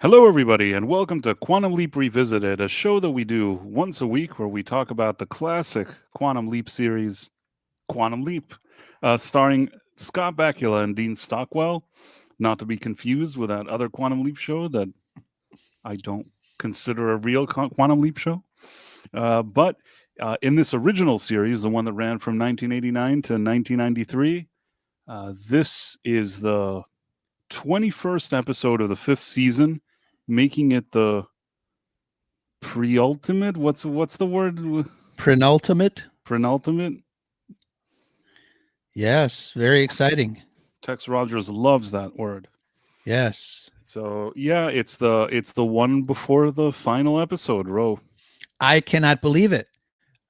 Hello, everybody, and welcome to Quantum Leap Revisited, a show that we do once a week where we talk about the classic Quantum Leap series, Quantum Leap, starring Scott Bakula and Dean Stockwell, not to be confused with that other Quantum Leap show that I don't consider a real Quantum Leap show. But in this original series, the one that ran from 1989 to 1993, this is the 21st episode of the fifth season, making it the pre-ultimate. What's the word? Penultimate. Penultimate. Yes, very exciting. Tex Rogers loves that word. Yes. So yeah, it's the one before the final episode, Ro. I cannot believe it.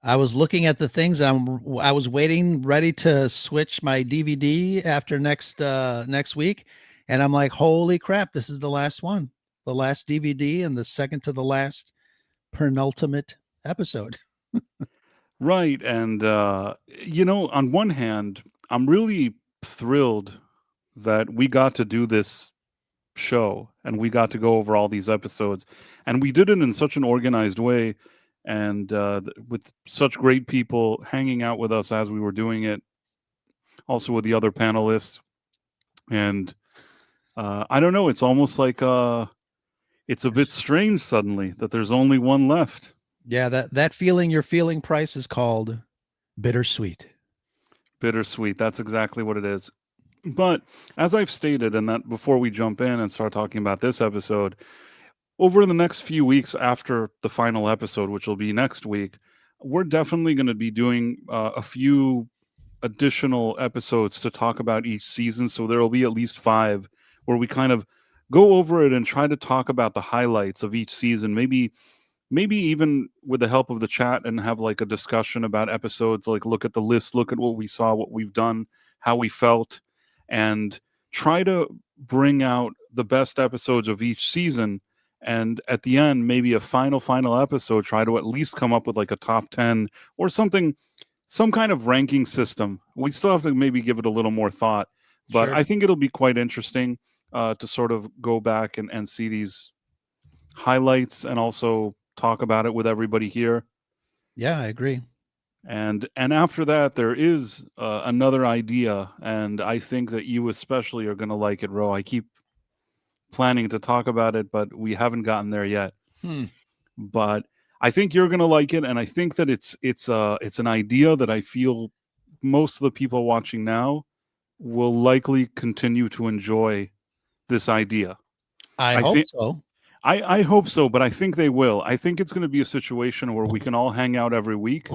I was looking at the things. I was waiting, ready to switch my DVD after next week, and I'm like, holy crap! This is the last one, the last DVD, and the second to the last penultimate episode. Right, and on one hand, I'm really thrilled that we got to do this show and we got to go over all these episodes, and we did it in such an organized way, and with such great people hanging out with us as we were doing it, also with the other panelists. And I don't know, it's almost like it's a bit strange suddenly that there's only one left. Yeah, that feeling you're feeling, Price, is called bittersweet. Bittersweet, that's exactly what it is. But as I've stated, and that before we jump in and start talking about this episode, over the next few weeks after the final episode, which will be next week, we're definitely going to be doing a few additional episodes to talk about each season. So there will be at least 5 where we kind of go over it and try to talk about the highlights of each season. Maybe even with the help of the chat, and have like a discussion about episodes, like look at the list, look at what we saw, what we've done, how we felt, and try to bring out the best episodes of each season. And at the end, maybe a final episode, try to at least come up with like a top 10 or something, some kind of ranking system. We still have to maybe give it a little more thought, but Sure. I think it'll be quite interesting to sort of go back and see these highlights and also talk about it with everybody here. Yeah, I agree. And after that, there is another idea, and I think that you especially are going to like it, Ro. I keep planning to talk about it, but we haven't gotten there yet. But I think you're going to like it, and I think that it's an idea that I feel most of the people watching now will likely continue to enjoy this idea. I hope so. I hope so, but I think they will. I think it's going to be a situation where we can all hang out every week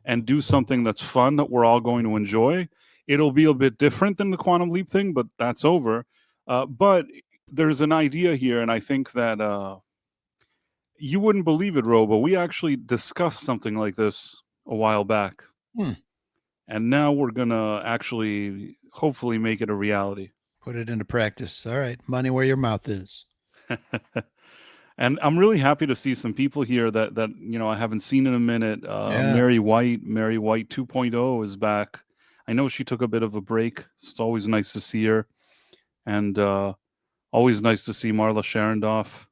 and do something that's fun that we're all going to enjoy. It'll be a bit different than the Quantum Leap thing, but that's over. But there's an idea here, and I think that you wouldn't believe it, Ro, but we actually discussed something like this a while back. And now we're going to actually hopefully make it a reality. Put it into practice. All right. Money where your mouth is. And I'm really happy to see some people here that I haven't seen in a minute. Yeah. Mary White 2.0 is back. I know she took a bit of a break, so it's always nice to see her. And always nice to see Marla Sharondoff.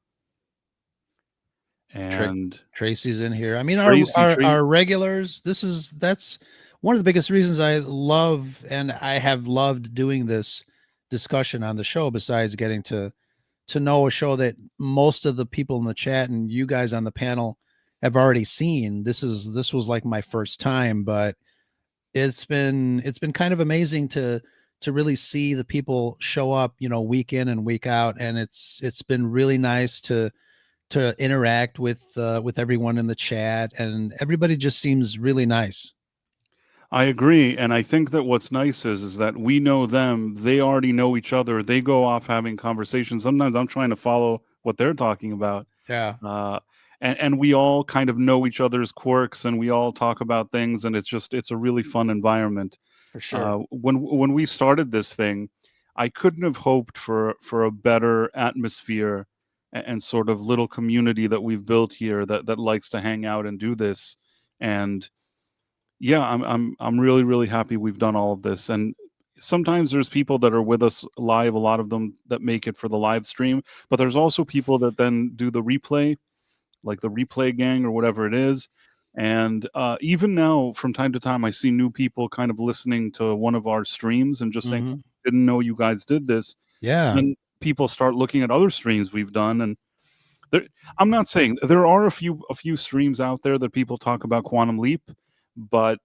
And Tracy's in here. I mean, Tracy, our regulars, that's one of the biggest reasons I love, and I have loved doing this discussion on the show, besides getting to know a show that most of the people in the chat and you guys on the panel have already seen. This was like my first time, but it's been kind of amazing to really see the people show up, week in and week out. And it's been really nice to interact with everyone in the chat, and everybody just seems really nice. I agree, and I think that what's nice is that we know them, they already know each other, they go off having conversations. Sometimes I'm trying to follow what they're talking about. Yeah. And we all kind of know each other's quirks, and we all talk about things, and it's a really fun environment. For sure. When we started this thing, I couldn't have hoped for a better atmosphere and sort of little community that we've built here that likes to hang out and do this. And yeah, I'm really, really happy we've done all of this. And sometimes there's people that are with us live, a lot of them that make it for the live stream, but there's also people that then do the replay, like the replay gang or whatever it is. And even now, from time to time, I see new people kind of listening to one of our streams and just saying, Mhm. "Didn't know you guys did this." Yeah. Then people start looking at other streams we've done, and there, I'm not saying there are a few streams out there that people talk about Quantum Leap, but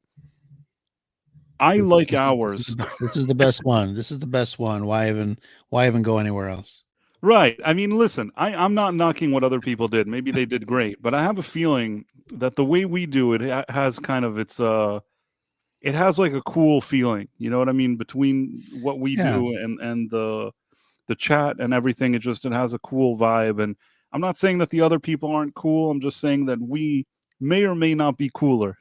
I This like this is this is ours. the this is the best one. This is the best one. Why even go anywhere else? Right. I mean, listen, I'm not knocking what other people did. Maybe they did great, but I have a feeling that the way we do it has kind of it has like a cool feeling. You know what I mean? Between what we Yeah. do and the chat and everything, it has a cool vibe. And I'm not saying that the other people aren't cool. I'm just saying that we may or may not be cooler.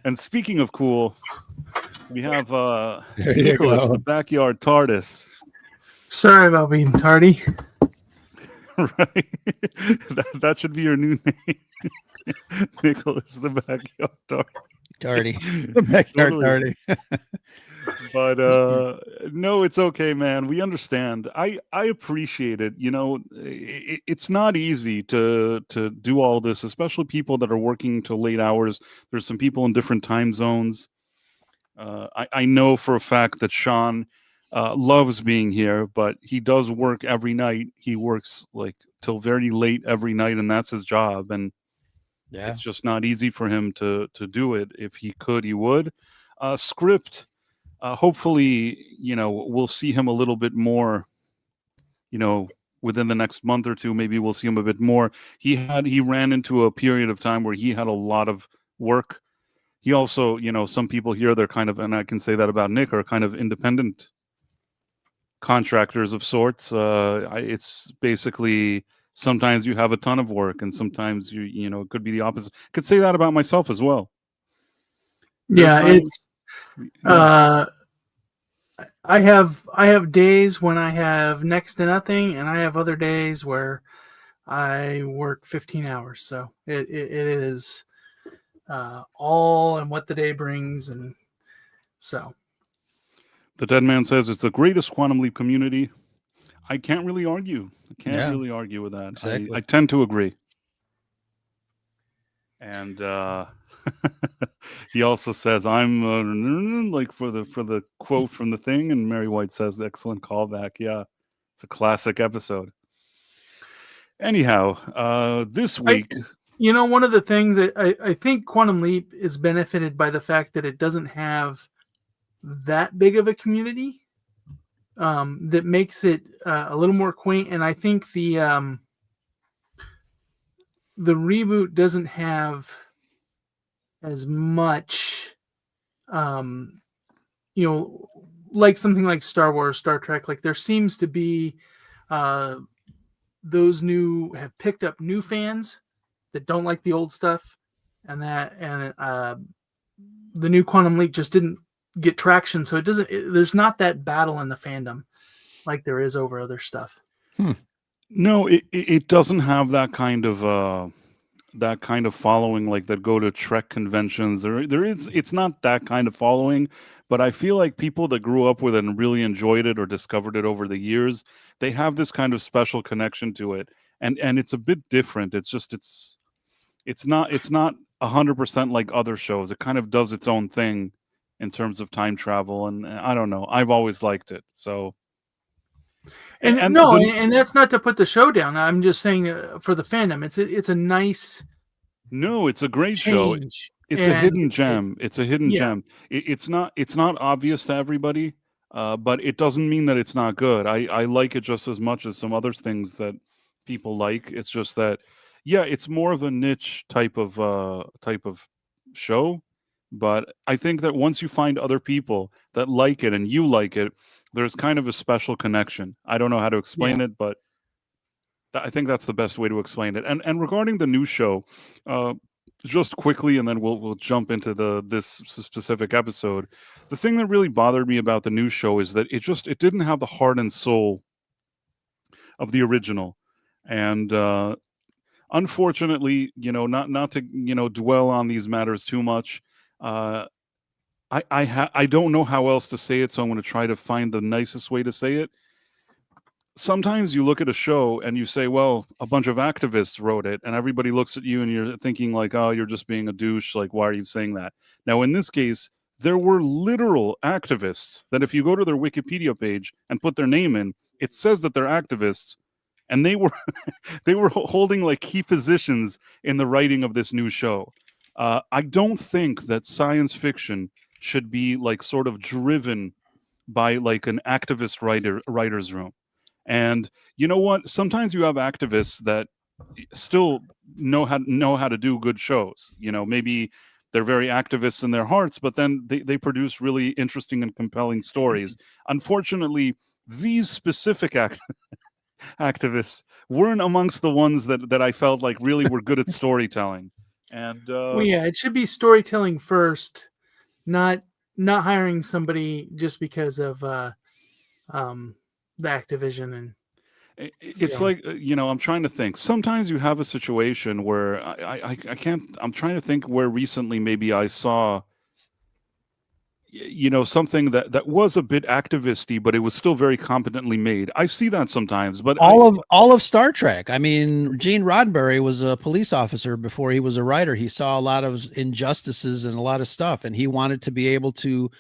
And speaking of cool, we have There you Nicholas, go. the backyard Tardis. Sorry about being tardy. Right? That should be your new name. Nicholas, the backyard Tardis. Tardy. The backyard Totally. tardy. But no, it's okay, man. We understand. I appreciate it. You know, it's not easy to do all this, especially people that are working till late hours. There's some people in different time zones. I know for a fact that Sean loves being here, but he does work every night. He works like till very late every night, and that's his job. And Yeah. it's just not easy for him to do it. If he could, he would. Script. Hopefully, you know, we'll see him a little bit more, you know, within the next month or two. Maybe we'll see him a bit more. He ran into a period of time where he had a lot of work. He also, you know, some people here, they're kind of, and I can say that about Nick, are kind of independent contractors of sorts. It's basically sometimes you have a ton of work, and sometimes you know, it could be the opposite. Could say that about myself as well. Yeah, it's Yeah. I have days when I have next to nothing, and I have other days where I work 15 hours. So it is all and what the day brings, and so. The Dead Man says it's the greatest Quantum Leap community. I can't really argue. I can't really argue with that. Exactly. I tend to agree. And he also says I'm like for the quote from the thing, and Mary White says excellent callback. Yeah, it's a classic episode. Anyhow, this week, You know, one of the things that I think Quantum Leap is benefited by the fact that it doesn't have that big of a community, that makes it a little more quaint. And I think the reboot doesn't have as much, you know, like something like Star Wars, Star Trek. Like there seems to be those have picked up new fans that don't like the old stuff, and the new Quantum Leap just didn't get traction. So there's not that battle in the fandom like there is over other stuff. no, it doesn't have that kind of following like that go to Trek conventions. It's not that kind of following, but I feel like people that grew up with it and really enjoyed it or discovered it over the years, they have this kind of special connection to it, and it's a bit different. It's not 100% like other shows. It kind of does its own thing in terms of time travel, and I don't know. I've always liked it. So, And that's not to put the show down. I'm just saying for the fandom, it's a nice. No, it's a great show. It's a hidden gem. It's a hidden gem. It's not obvious to everybody, but it doesn't mean that it's not good. I like it just as much as some other things that people like. It's just that, yeah, it's more of a niche type of show. But I think that once you find other people that like it and you like it, there's kind of a special connection. I don't know how to explain it, but I think that's the best way to explain it. And regarding the new show, just quickly, and then we'll jump into this specific episode. The thing that really bothered me about the new show is that it didn't have the heart and soul of the original, and unfortunately, you know, not to, you know, dwell on these matters too much. I don't know how else to say it, so I'm going to try to find the nicest way to say it. Sometimes you look at a show and you say, well, a bunch of activists wrote it, and everybody looks at you and you're thinking like, oh, you're just being a douche. Like, why are you saying that? Now, in this case, there were literal activists that if you go to their Wikipedia page and put their name in, it says that they're activists, and they were they were holding like key positions in the writing of this new show. I don't think that science fiction should be like sort of driven by like an activist writer's room. And you know what? Sometimes you have activists that still know how to do good shows. You know, maybe they're very activists in their hearts, but then they produce really interesting and compelling stories. Unfortunately, these specific activists weren't amongst the ones that I felt like really were good at storytelling. And Well, yeah, it should be storytelling first, not hiring somebody just because of the Activision and it's like I'm trying to think. Sometimes you have a situation where I can't. I'm trying to think where recently maybe I saw something that was a bit activisty, but it was still very competently made. I see that sometimes, but all of Star Trek. I mean, Gene Roddenberry was a police officer before he was a writer. He saw a lot of injustices and a lot of stuff, and he wanted to be able to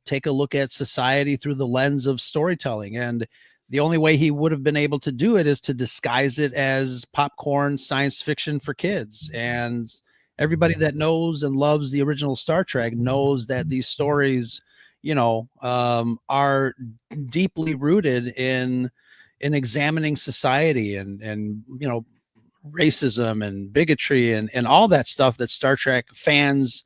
take a look at society through the lens of storytelling. And the only way he would have been able to do it is to disguise it as popcorn science fiction for kids. And everybody that knows and loves the original Star Trek knows that these stories, are deeply rooted in examining society and racism and bigotry and all that stuff that Star Trek fans,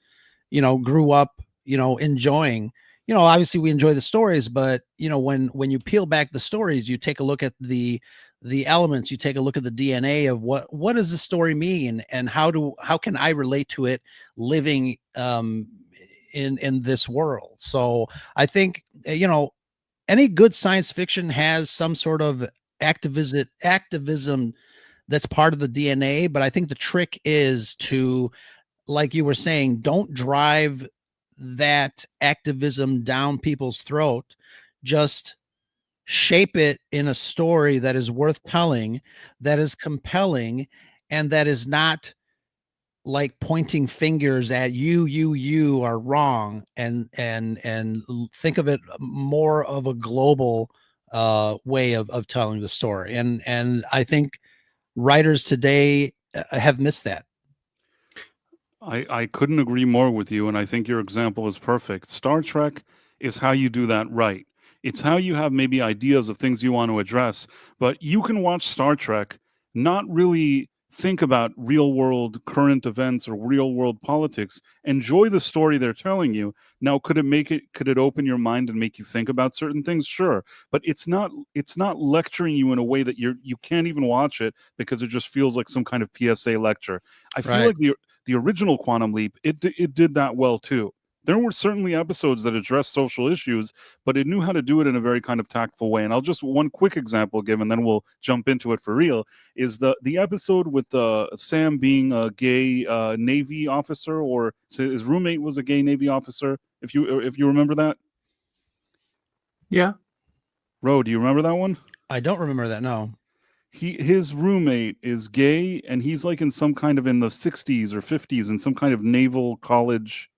grew up, enjoying. Obviously we enjoy the stories, but when you peel back the stories, you take a look at the elements, you take a look at the DNA of what does the story mean, and how can I relate to it living in this world. So I think any good science fiction has some sort of activism that's part of the DNA, but I think the trick is to, like you were saying, don't drive that activism down people's throat. Just shape it in a story that is worth telling, that is compelling, and that is not like pointing fingers at you are wrong, and think of it more of a global way of telling the story. And I think writers today have missed that. I couldn't agree more with you, and I think your example is perfect. Star Trek is how you do that right. It's how you have maybe ideas of things you want to address, but you can watch Star Trek, not really think about real world current events or real world politics. Enjoy the story they're telling you. Now, could it open your mind and make you think about certain things? Sure. But it's not lecturing you in a way that you can't even watch it because it just feels like some kind of PSA lecture. I feel like the original Quantum Leap, it did that well too. There were certainly episodes that addressed social issues, but it knew how to do it in a very kind of tactful way. And I'll just one quick example give, and then we'll jump into it for real, is the episode with Sam being a gay Navy officer, or his roommate was a gay Navy officer. If you remember that. Yeah. Ro, do you remember that one? I don't remember that, no. His roommate is gay, and he's like in some kind of in the 60s or 50s in some kind of naval college.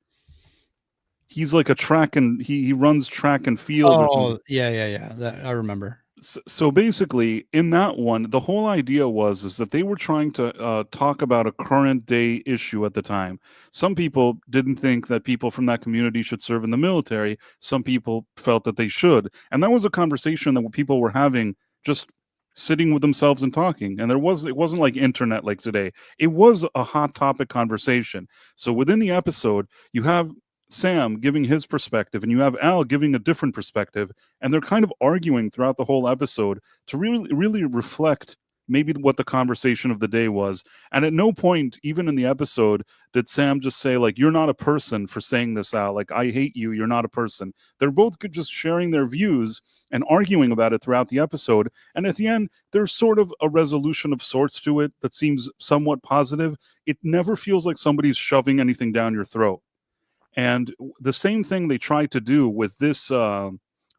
He's like he runs track and field. Oh, or something. Yeah. That I remember. So basically, in that one, the whole idea is that they were trying to talk about a current day issue at the time. Some people didn't think that people from that community should serve in the military. Some people felt that they should. And that was a conversation that people were having, just sitting with themselves and talking. And it wasn't like internet like today. It was a hot topic conversation. So within the episode, you have Sam giving his perspective and you have Al giving a different perspective, and they're kind of arguing throughout the whole episode to really reflect maybe what the conversation of the day was. And at no point, even in the episode, did Sam just say like, you're not a person for saying this, Al, like, I hate you, you're not a person. They're both just sharing their views and arguing about it throughout the episode, and at the end there's sort of a resolution of sorts to it that seems somewhat positive. It never feels like somebody's shoving anything down your throat. And the same thing they tried to do with this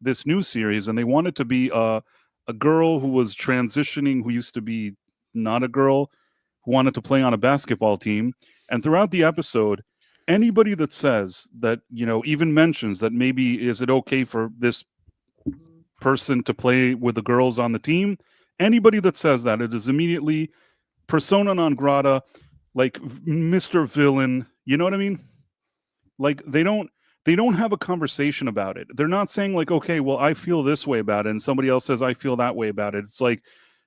this new series, and they wanted to be a girl who was transitioning, who used to be not a girl, who wanted to play on a basketball team. And throughout the episode, anybody that says that, you know, even mentions that maybe is it okay for this person to play with the girls on the team, anybody that says that, it is immediately persona non grata, like Mr. Villain. You know what I mean? Like they don't have a conversation about it. They're not saying like, okay, well, I feel this way about it, and somebody else says I feel that way about it. It's like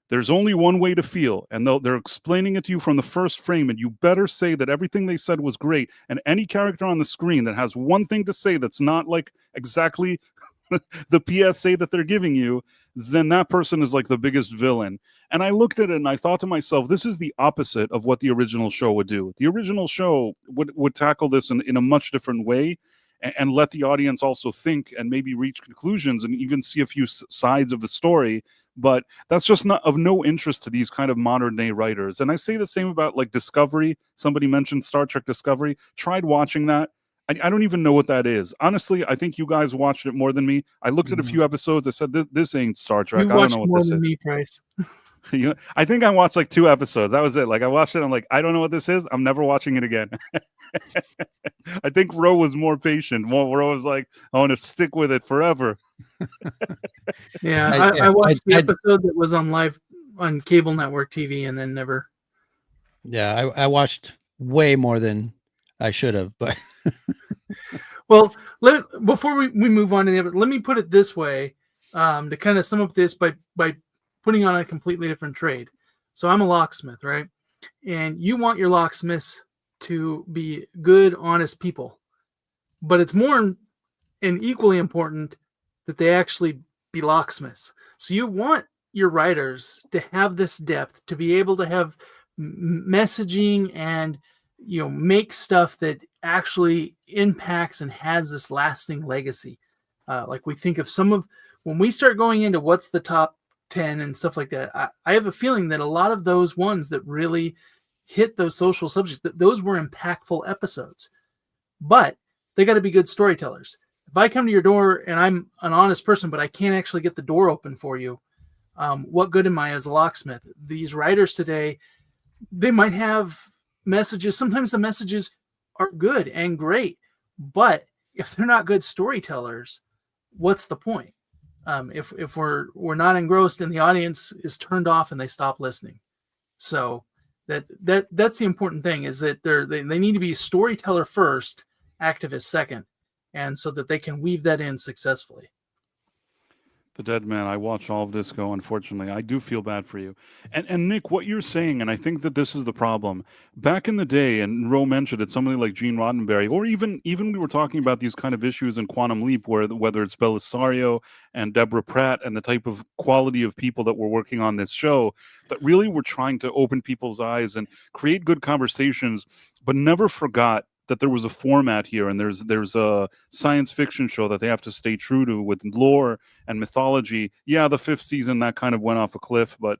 there's only one way to feel, and they're explaining it to you from the first frame, and you better say that everything they said was great. And any character on the screen that has one thing to say that's not like exactly the PSA that they're giving you, then that person is like the biggest villain. And I looked at it and I thought to myself, this is the opposite of what the original show would do. The original show would tackle this in a much different way, and let the audience also think and maybe reach conclusions and even see a few sides of the story. But that's just not of no interest to these kind of modern day writers. And I say the same about like Discovery. Somebody mentioned Star Trek Discovery. Tried watching that. I don't even know what that is. Honestly, I think you guys watched it more than me. I looked at a few episodes. I said, this ain't Star Trek. I don't know what this is. Me, Price. I think I watched like 2 episodes. That was it. Like I watched it. I'm like, I don't know what this is. I'm never watching it again. I think Ro was more patient. Ro was like, I want to stick with it forever. Yeah, I watched the episode that was on cable network TV and then never. Yeah, I watched way more than I should have, but. Well, before we move on to the other, let me put it this way, to kind of sum up this by putting on a completely different trade. So I'm a locksmith, right? And you want your locksmiths to be good, honest people, but it's more and equally important that they actually be locksmiths. So you want your writers to have this depth, to be able to have messaging and, you know, make stuff that actually impacts and has this lasting legacy. Like we think of when we start going into what's the top 10 and stuff like that, I have a feeling that a lot of those ones that really hit those social subjects, that those were impactful episodes, but they got to be good storytellers. If I come to your door and I'm an honest person, but I can't actually get the door open for you, what good am I as a locksmith? These writers today, they might have messages. Sometimes the messages are good and great, but if they're not good storytellers, what's the point? If we're not engrossed and the audience is turned off and they stop listening. So that's the important thing, is that they need to be storyteller first, activist second, and so that they can weave that in successfully. The Dead Man, I watch all of this go, unfortunately. I do feel bad for you. And Nick, what you're saying, and I think that this is the problem. Back in the day, and Ro mentioned it, somebody like Gene Roddenberry, or even we were talking about these kind of issues in Quantum Leap, whether it's Belisario and Deborah Pratt and the type of quality of people that were working on this show, that really were trying to open people's eyes and create good conversations, but never forgot that there was a format here, and there's a science fiction show that they have to stay true to with lore and mythology. Yeah, the 5th season, that kind of went off a cliff, but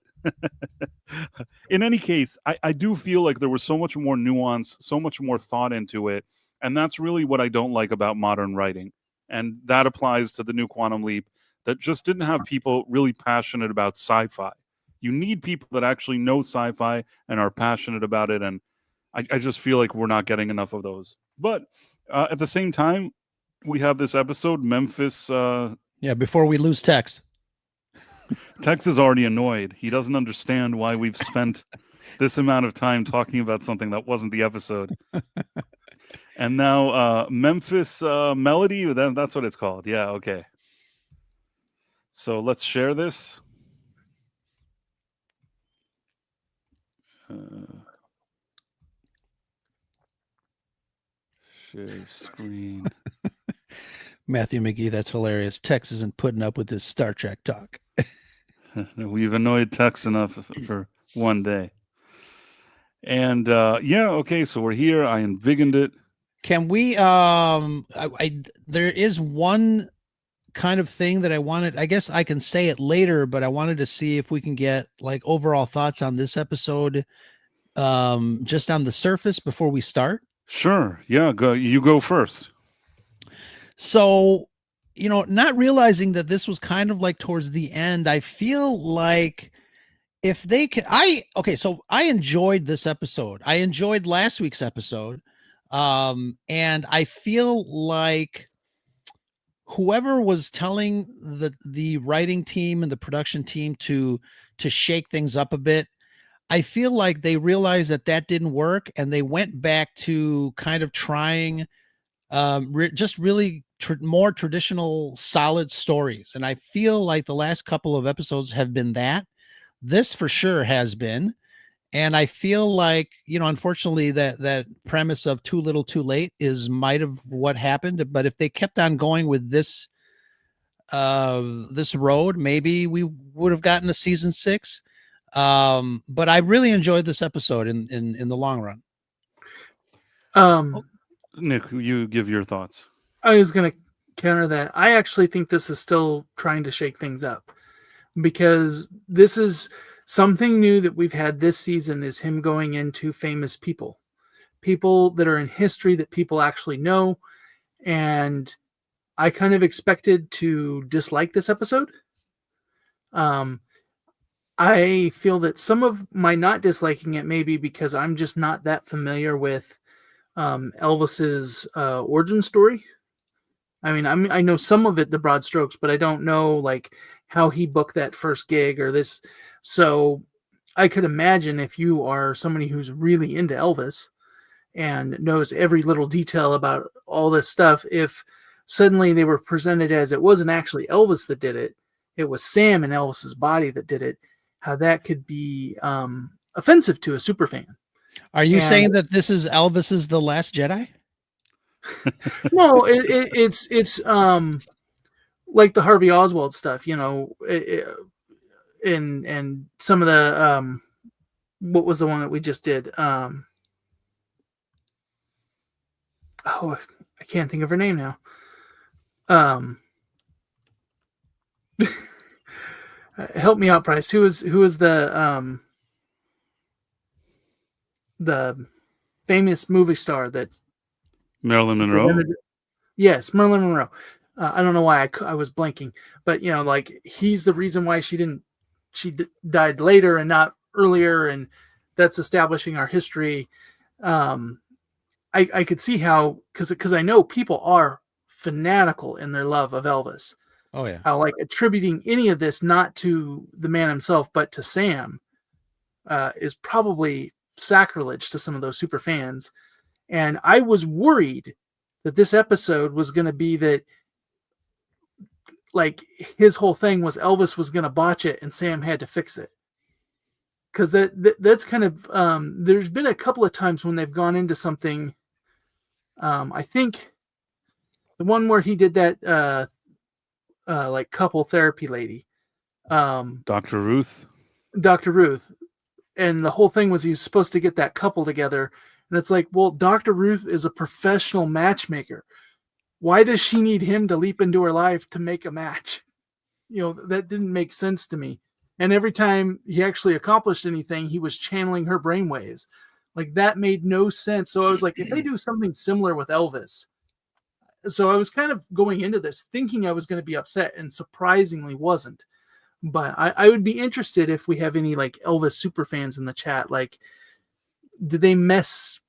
in any case, I do feel like there was so much more nuance, so much more thought into it, and that's really what I don't like about modern writing. And that applies to the new Quantum Leap, that just didn't have people really passionate about sci-fi. You need people that actually know sci-fi and are passionate about it, and I just feel like we're not getting enough of those. But at the same time, we have this episode, Memphis. Before we lose Tex. Tex is already annoyed. He doesn't understand why we've spent this amount of time talking about something that wasn't the episode. And now Memphis Melody, that's what it's called. Yeah, okay. So let's share this. Share screen. Matthew McGee, that's hilarious. Tex isn't putting up with this Star Trek talk. We've annoyed Tex enough for one day. And okay, so we're here. I embiggened it. Can we there is one kind of thing that I wanted, I guess I can say it later, but I wanted to see if we can get like overall thoughts on this episode, just on the surface before we start. Sure. Yeah, you go first. So, not realizing that this was kind of like towards the end, I feel like if they could, so I enjoyed this episode. I enjoyed last week's episode. And I feel like whoever was telling the writing team and the production team to shake things up a bit, I feel like they realized that didn't work, and they went back to kind of trying just really more traditional, solid stories. And I feel like the last couple of episodes have been that. This for sure has been. And I feel like, unfortunately, that premise of too little, too late might have what happened. But if they kept on going with this road, maybe we would have gotten a season 6. But I really enjoyed this episode in the long run. Nick, you give your thoughts. I was going to counter that. I actually think this is still trying to shake things up, because this is something new that we've had this season, is him going into famous people that are in history that people actually know. And I kind of expected to dislike this episode. I feel that some of my not disliking it may be because I'm just not that familiar with Elvis's origin story. I mean, I know some of it, the broad strokes, but I don't know like how he booked that first gig or this. So I could imagine if you are somebody who's really into Elvis and knows every little detail about all this stuff, if suddenly they were presented as it wasn't actually Elvis that did it, it was Sam and Elvis's body that did it, how that could be offensive to a super fan. Are you saying that this is Elvis's The Last Jedi? No, it's like the Harvey Oswald stuff, and some of the what was the one that we just did? I can't think of her name now. Help me out, Bryce. Who was the famous movie star that Marilyn Monroe? Yes, Marilyn Monroe. I don't know why I was blanking, but like he's the reason why she died later and not earlier, and that's establishing our history. I could see how, because I know people are fanatical in their love of Elvis. Oh yeah. How like attributing any of this not to the man himself but to Sam is probably sacrilege to some of those super fans. And I was worried that this episode was going to be that, like, his whole thing was Elvis was going to botch it and Sam had to fix it. Because that's kind of, there's been a couple of times when they've gone into something. I think the one where he did that, like couple therapy lady, Dr. Ruth. And the whole thing was he was supposed to get that couple together. And it's like, well, Dr. Ruth is a professional matchmaker. Why does she need him to leap into her life to make a match? That didn't make sense to me. And every time he actually accomplished anything, he was channeling her brainwaves. Like, that made no sense. So I was like, if they do something similar with Elvis. So I was kind of going into this thinking I was going to be upset, and surprisingly wasn't. But I would be interested if we have any like Elvis super fans in the chat. Like, did they mess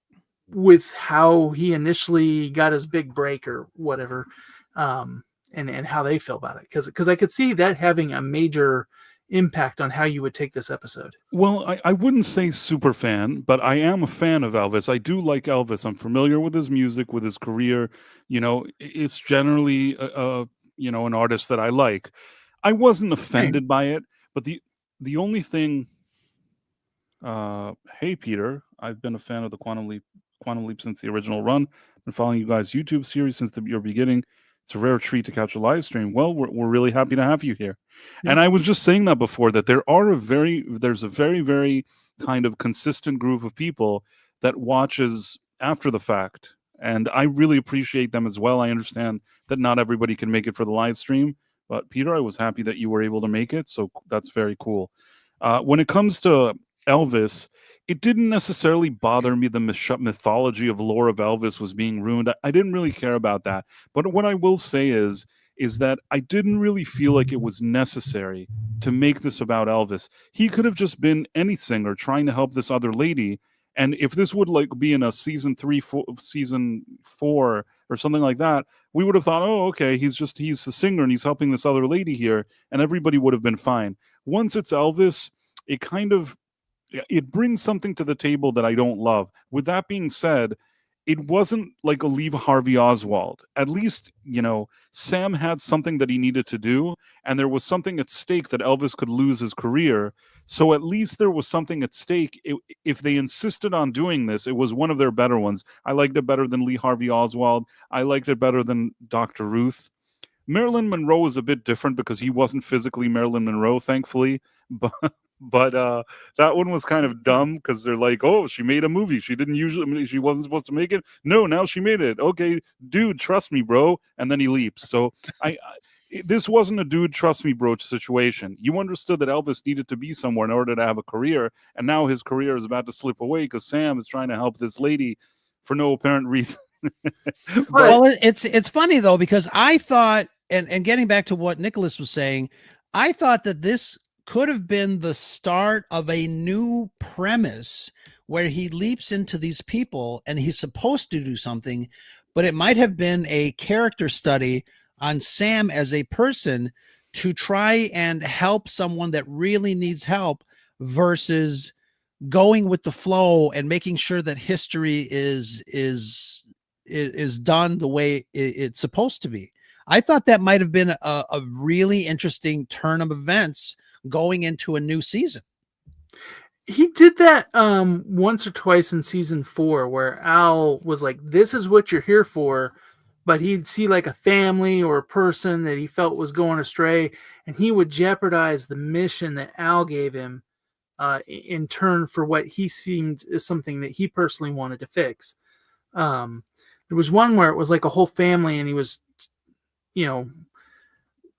with how he initially got his big break or whatever, and how they feel about it? Because I could see that having a major impact on how you would take this episode. Well, I wouldn't say super fan, but I am a fan of Elvis. I do like Elvis. I'm familiar with his music, with his career. It's generally an artist that I like. I wasn't offended by it, but the only thing. Hey Peter, I've been a fan of the Quantum Leap since the original run. Been following you guys' YouTube series since your beginning. It's a rare treat to catch a live stream. Well, we're really happy to have you here. Yeah. And I was just saying that before, that there's a very, very kind of consistent group of people that watches after the fact. And I really appreciate them as well. I understand that not everybody can make it for the live stream, but Peter, I was happy that you were able to make it. So that's very cool. When it comes to Elvis, it didn't necessarily bother me the mythology of lore of Elvis was being ruined. I didn't really care about that. But what I will say is that I didn't really feel like it was necessary to make this about Elvis. He could have just been any singer trying to help this other lady. And if this would like be in a season 4 or something like that, we would have thought, oh, okay, he's a singer and he's helping this other lady here, and everybody would have been fine. Once it's Elvis, it brings something to the table that I don't love. With that being said, it wasn't like a Leave Harvey Oswald. At least, Sam had something that he needed to do, and there was something at stake that Elvis could lose his career. So at least there was something at stake. If they insisted on doing this, it was one of their better ones. I liked it better than Lee Harvey Oswald. I liked it better than Dr. Ruth. Marilyn Monroe was a bit different because he wasn't physically Marilyn Monroe, thankfully. But that one was kind of dumb because they're like, oh, she made a movie. She wasn't supposed to make it. No, now she made it. Okay, dude, trust me, bro. And then he leaps. So this wasn't a dude, trust me, bro situation. You understood that Elvis needed to be somewhere in order to have a career. And now his career is about to slip away because Sam is trying to help this lady for no apparent reason. Well, it's funny though, because I thought, and getting back to what Nicholas was saying, I thought that this could have been the start of a new premise where he leaps into these people and he's supposed to do something, but it might have been a character study on Sam as a person to try and help someone that really needs help versus going with the flow and making sure that history is done the way it's supposed to be. I thought that might have been a really interesting turn of events going into a new season. He did that once or twice in season 4 where Al was like, this is what you're here for, but he'd see like a family or a person that he felt was going astray, and he would jeopardize the mission that Al gave him in turn for what he seemed is something that he personally wanted to fix. There was one where it was like a whole family, and he was,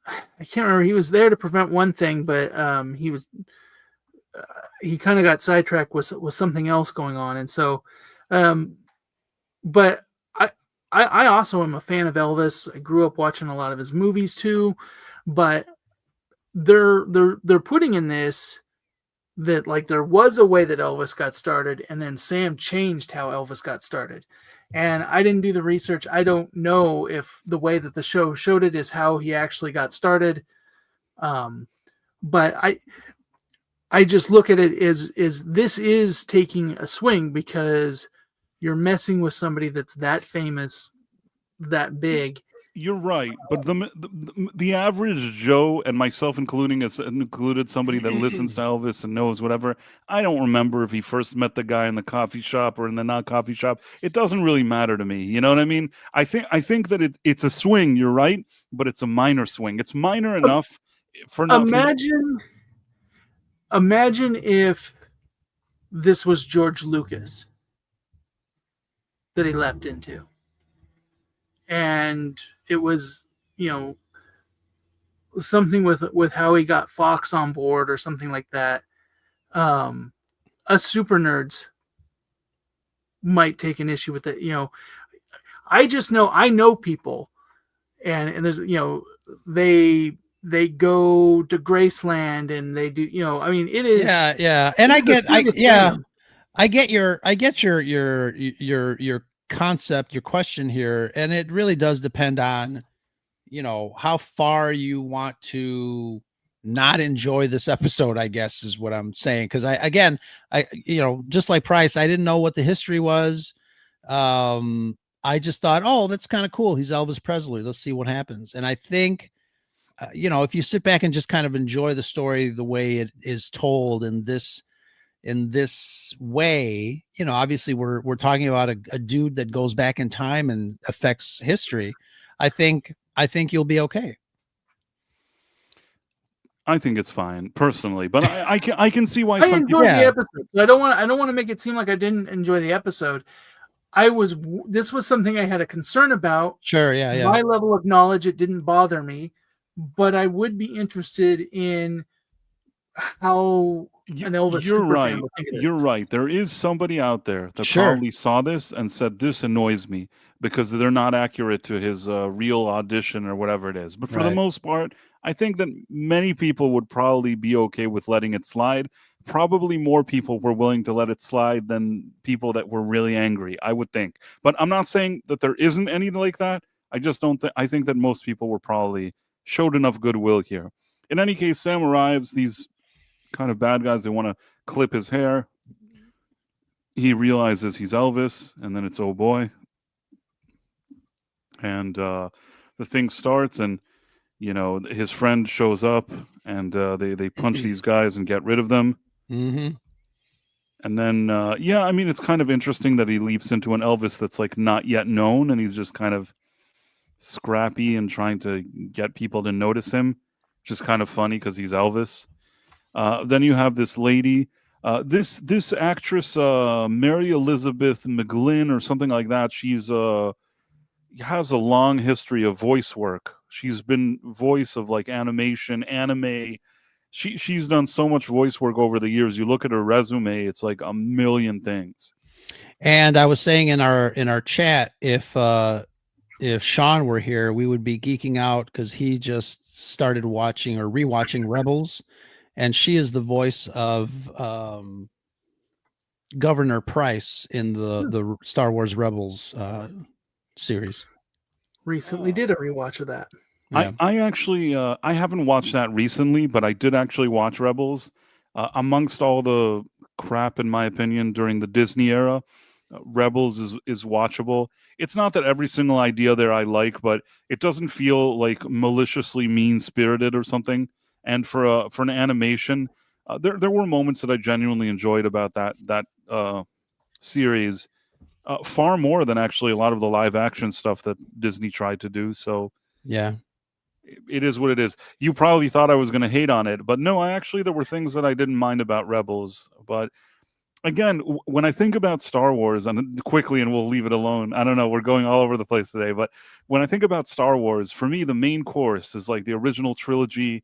I can't remember. He was there to prevent one thing, but he kind of got sidetracked with something else going on. And so, but I also am a fan of Elvis. I grew up watching a lot of his movies too, but they're putting in this that like there was a way that Elvis got started, and then Sam changed how Elvis got started. And I didn't do the research. I don't know if the way that the show showed it is how he actually got started. But I just look at it as this is taking a swing because you're messing with somebody that's that famous, that big. You're right, but the average Joe, and myself included somebody that listens to Elvis and knows whatever, I don't remember if he first met the guy in the coffee shop or in the not coffee shop. It doesn't really matter to me. You know what I mean? I think that it's a swing. You're right, but it's a minor swing. It's minor enough for not. Imagine if this was George Lucas that he leapt into, and it was, something with how he got Fox on board or something like that. Us super nerds might take an issue with it. I know people, and there's, they go to Graceland and they do, it is. Yeah. And I get your concept, your question here. And it really does depend on, how far you want to not enjoy this episode, I guess is what I'm saying. Cause I just like Price, I didn't know what the history was. I just thought, oh, that's kind of cool. He's Elvis Presley. Let's see what happens. And I think, if you sit back and just kind of enjoy the story, the way it is told in this way, obviously we're talking about a dude that goes back in time and affects history. I think you'll be okay. I think it's fine personally, but I can see why I some enjoyed people. the episode. So I don't want to make it seem like I didn't enjoy the episode. This was something I had a concern about. Sure. Yeah. My level of knowledge, it didn't bother me, but I would be interested in how an Elvis You're super right. fan would think it You're is. right. There is somebody out there that Sure. probably saw this and said, "This annoys me because they're not accurate to his real audition or whatever it is." But for the Right. most part, I think that many people would probably be okay with letting it slide. Probably more people were willing to let it slide than people that were really angry, I would think. But I'm not saying that there isn't anything like that. I just don't think, I think that most people were probably showed enough goodwill here. In any case, Sam arrives. These kind of bad guys, they want to clip his hair. He realizes he's Elvis, and then it's oh boy. And the thing starts, and his friend shows up, and they punch these guys and get rid of them. Mm-hmm. And then I mean, it's kind of interesting that he leaps into an Elvis that's like not yet known, and he's just kind of scrappy and trying to get people to notice him, which is kind of funny because he's Elvis. Then you have this lady, this actress, Mary Elizabeth McGlynn or something like that. She's has a long history of voice work. She's been voice of like animation, anime. She's done so much voice work over the years. You look at her resume; it's like a million things. And I was saying in our chat, if Sean were here, we would be geeking out because he just started watching or rewatching Rebels, and she is the voice of Governor Price in the Star Wars Rebels series. Recently did a rewatch of that. Yeah. I actually I haven't watched that recently, but I did actually watch Rebels. Amongst all the crap, in my opinion, during the Disney era, Rebels is watchable. It's not that every single idea there I like, but it doesn't feel like maliciously mean spirited or something. And for an animation, there were moments that I genuinely enjoyed about that series. Far more than actually a lot of the live action stuff that Disney tried to do. So Yeah. it is what it is. You probably thought I was going to hate on it, but no, there were things that I didn't mind about Rebels. But again, when I think about Star Wars, and quickly, and we'll leave it alone. I don't know, we're going all over the place today, but when I think about Star Wars, for me, the main course is like the original trilogy.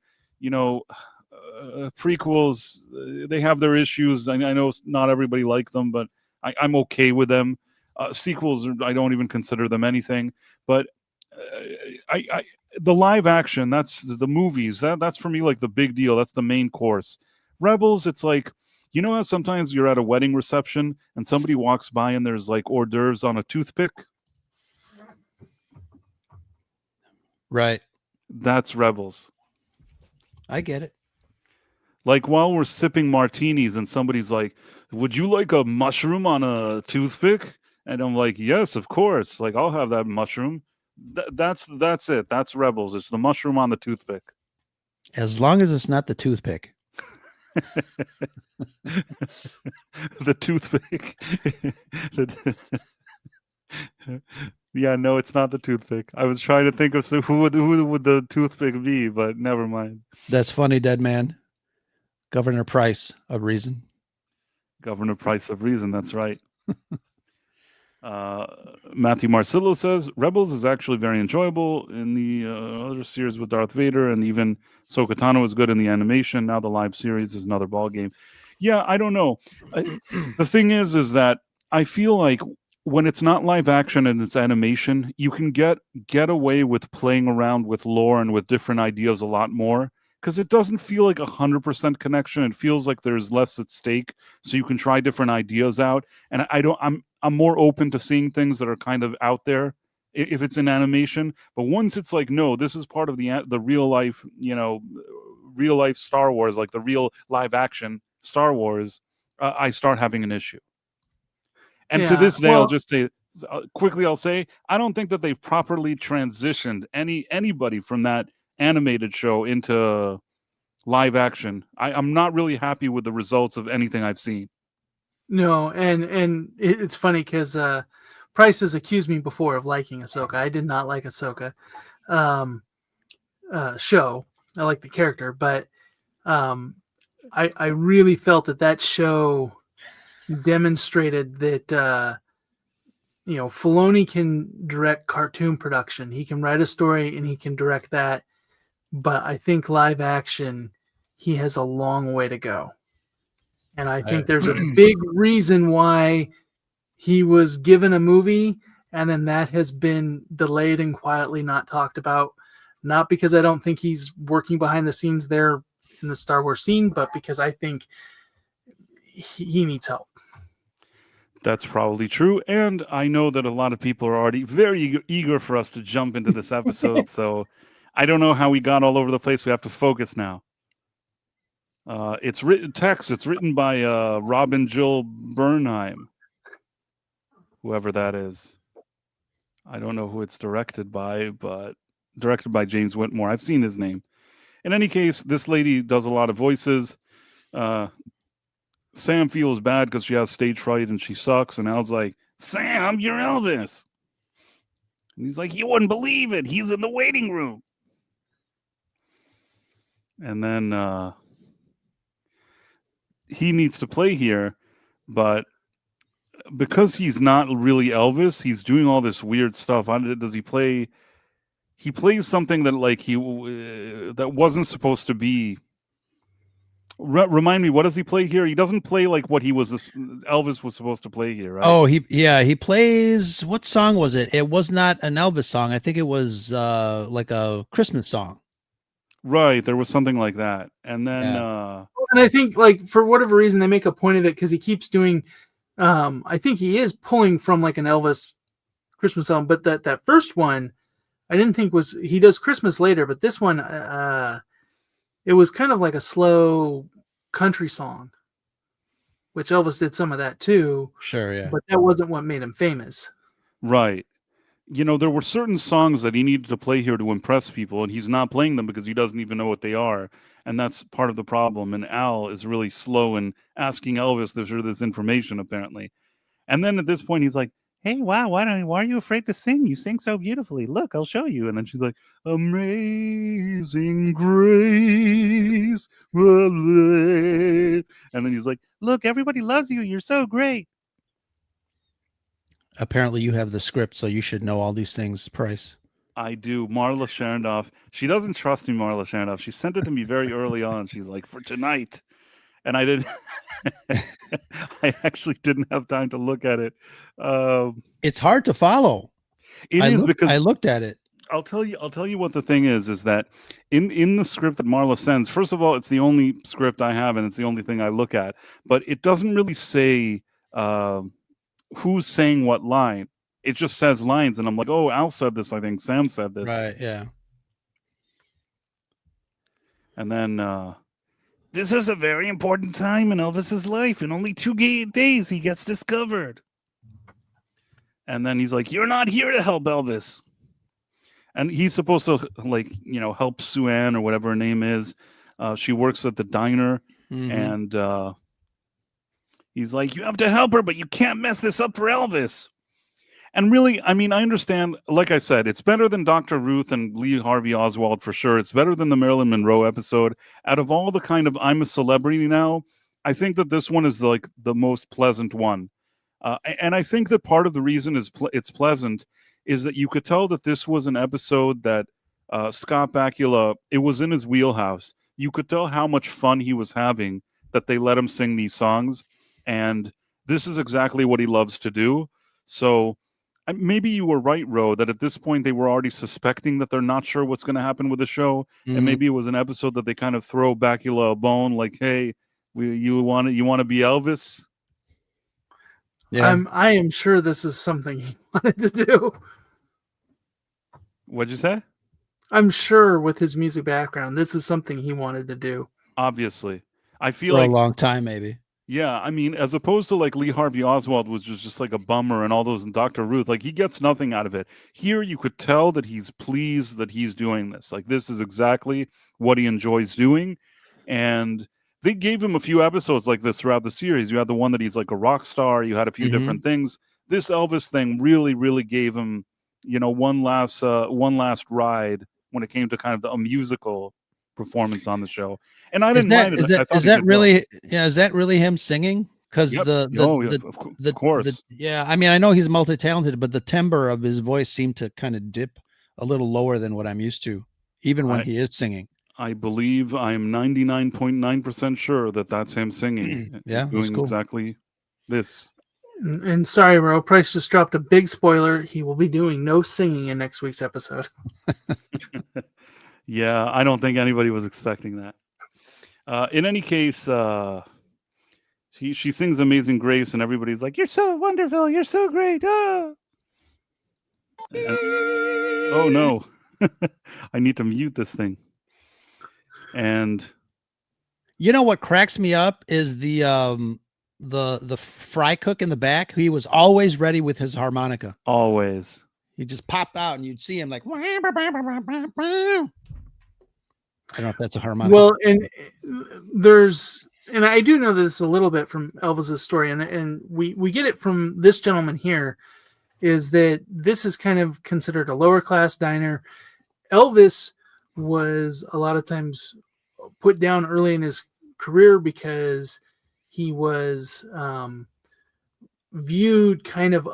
Prequels, they have their issues. I know not everybody likes them, but I'm okay with them. Sequels, I don't even consider them anything. But the live action, that's the movies. That's for me like the big deal. That's the main course. Rebels, it's like, how sometimes you're at a wedding reception and somebody walks by and there's like hors d'oeuvres on a toothpick? Right. That's Rebels. I get it. Like while we're sipping martinis and somebody's like, "Would you like a mushroom on a toothpick?" And I'm like, "Yes, of course. Like I'll have that mushroom." That's it. That's Rebels. It's the mushroom on the toothpick. As long as it's not the toothpick. The toothpick. Yeah, no, it's not the toothpick. I was trying to think of who would the toothpick be, but never mind. That's funny, dead man. Governor Price of Reason. Governor Price of Reason. That's right. Matthew Marcillo says Rebels is actually very enjoyable in the other series with Darth Vader, and even Ahsoka Tano is good in the animation. Now the live series is another ball game. Yeah, I don't know. The thing is that I feel like when it's not live action and it's animation, you can get away with playing around with lore and with different ideas a lot more. Because it doesn't feel like 100% connection. It feels like there's less at stake, so you can try different ideas out. And I'm more open to seeing things that are kind of out there if it's in animation. But once it's like, no, this is part of the real life, real life Star Wars, like the real live action Star Wars, I start having an issue. And to this day, I'll just say quickly, I don't think that they've properly transitioned anybody from that animated show into live action. I'm not really happy with the results of anything I've seen. No, and it's funny because Price has accused me before of liking Ahsoka. I did not like Ahsoka show. I like the character, but I really felt that show demonstrated that Filoni can direct cartoon production. He can write a story and he can direct that. But I think live action, he has a long way to go. And I think there's a big reason why he was given a movie and then that has been delayed and quietly not talked about. Not because I don't think he's working behind the scenes there in the Star Wars scene, but because I think he needs help. That's probably true. And I know that a lot of people are already very eager for us to jump into this episode. So I don't know how we got all over the place. We have to focus now. It's written text. It's written by Robin Jill Bernheim, whoever that is. I don't know who it's directed by, but directed by James Whitmore. I've seen his name. In any case, this lady does a lot of voices. Sam feels bad because she has stage fright and she sucks. And Al's like, Sam, you're Elvis. And he's like, you wouldn't believe it. He's in the waiting room. And then he needs to play here, but because he's not really Elvis, he's doing all this weird stuff. Does he play? He plays something that like that wasn't supposed to be. Remind me, what does he play here? He doesn't play like what Elvis was supposed to play here, right? Oh, he plays. What song was it? It was not an Elvis song. I think it was like a Christmas song. Right, there was something like that, and then and I think like for whatever reason they make a point of it because he keeps doing. I think he is pulling from like an Elvis Christmas song, but that first one I didn't think was. He does Christmas later, but this one it was kind of like a slow country song, which Elvis did some of that too. Sure, yeah, but that wasn't what made him famous. Right. You know, there were certain songs that he needed to play here to impress people, and he's not playing them because he doesn't even know what they are. And that's part of the problem. And Al is really slow in asking Elvis this information, apparently. And then at this point, he's like, hey, wow, why are you afraid to sing? You sing so beautifully. Look, I'll show you. And then she's like, Amazing Grace. And then he's like, look, everybody loves you. You're so great. Apparently you have the script, so you should know all these things, Price. I do. Marla Sharandoff. She doesn't trust me, Marla Sharandoff. She sent it to me very early on. She's like, for tonight. And I didn't. I actually didn't have time to look at it. It's hard to follow. Because I looked at it. I'll tell you what the thing is that in the script that Marla sends, first of all, it's the only script I have and it's the only thing I look at, but it doesn't really say who's saying what line. It just says lines, and I'm like, oh, Al said this, I think Sam said this. Right, yeah. And then this is a very important time in Elvis's life. In only 2 days, he gets discovered. And then he's like, you're not here to help Elvis. And he's supposed to, like, you know, help Sue Ann or whatever her name is. She works at the diner. Mm-hmm. And he's like, you have to help her, but you can't mess this up for Elvis. And really, I mean, I understand, like I said, it's better than Dr. Ruth and Lee Harvey Oswald for sure. It's better than the Marilyn Monroe episode. Out of all the kind of I'm a celebrity now, I think that this one is like the most pleasant one. And I think that part of the reason it's pleasant is that you could tell that this was an episode that Scott Bakula, it was in his wheelhouse. You could tell how much fun he was having that they let him sing these songs. And this is exactly what he loves to do. So maybe you were right, Ro, that at this point they were already suspecting that they're not sure what's going to happen with the show. Mm-hmm. And maybe it was an episode that they kind of throw Bakula a bone, like, hey, you want to be Elvis? Yeah. I am sure this is something he wanted to do. What'd you say? I'm sure with his music background, this is something he wanted to do. Obviously. I feel for like a long time, maybe. Yeah, I mean, as opposed to like Lee Harvey Oswald was just like a bummer and all those and Dr. Ruth, like he gets nothing out of it. Here you could tell that he's pleased that he's doing this. Like this is exactly what he enjoys doing. And they gave him a few episodes like this throughout the series. You had the one that he's like a rock star. You had a few different things. This Elvis thing really, really gave him, you know, one last ride when it came to kind of a musical performance on the show. And I didn't mind it. Is that really is that really him singing? Because of course. I mean, I know he's multi-talented, but the timbre of his voice seemed to kind of dip a little lower than what I'm used to, even when he is singing. I believe I'm 99.9% sure that that's him singing and Yeah, that's doing cool. exactly this. And sorry, bro, Price just dropped a big spoiler. He will be doing no singing in next week's episode. Yeah, I don't think anybody was expecting that. In any case, she sings Amazing Grace, and everybody's like, "You're so wonderful. You're so great." Ah! Oh no, I need to mute this thing. And You know what cracks me up is the fry cook in the back. He was always ready with his harmonica. always, He just popped out, and you'd see him like. I don't know if that's a harmonica. Well, and there's, and I do know this a little bit from Elvis's story, and we get it from this gentleman here, is that this is kind of considered a lower class diner. Elvis was a lot of times put down early in his career because he was viewed kind of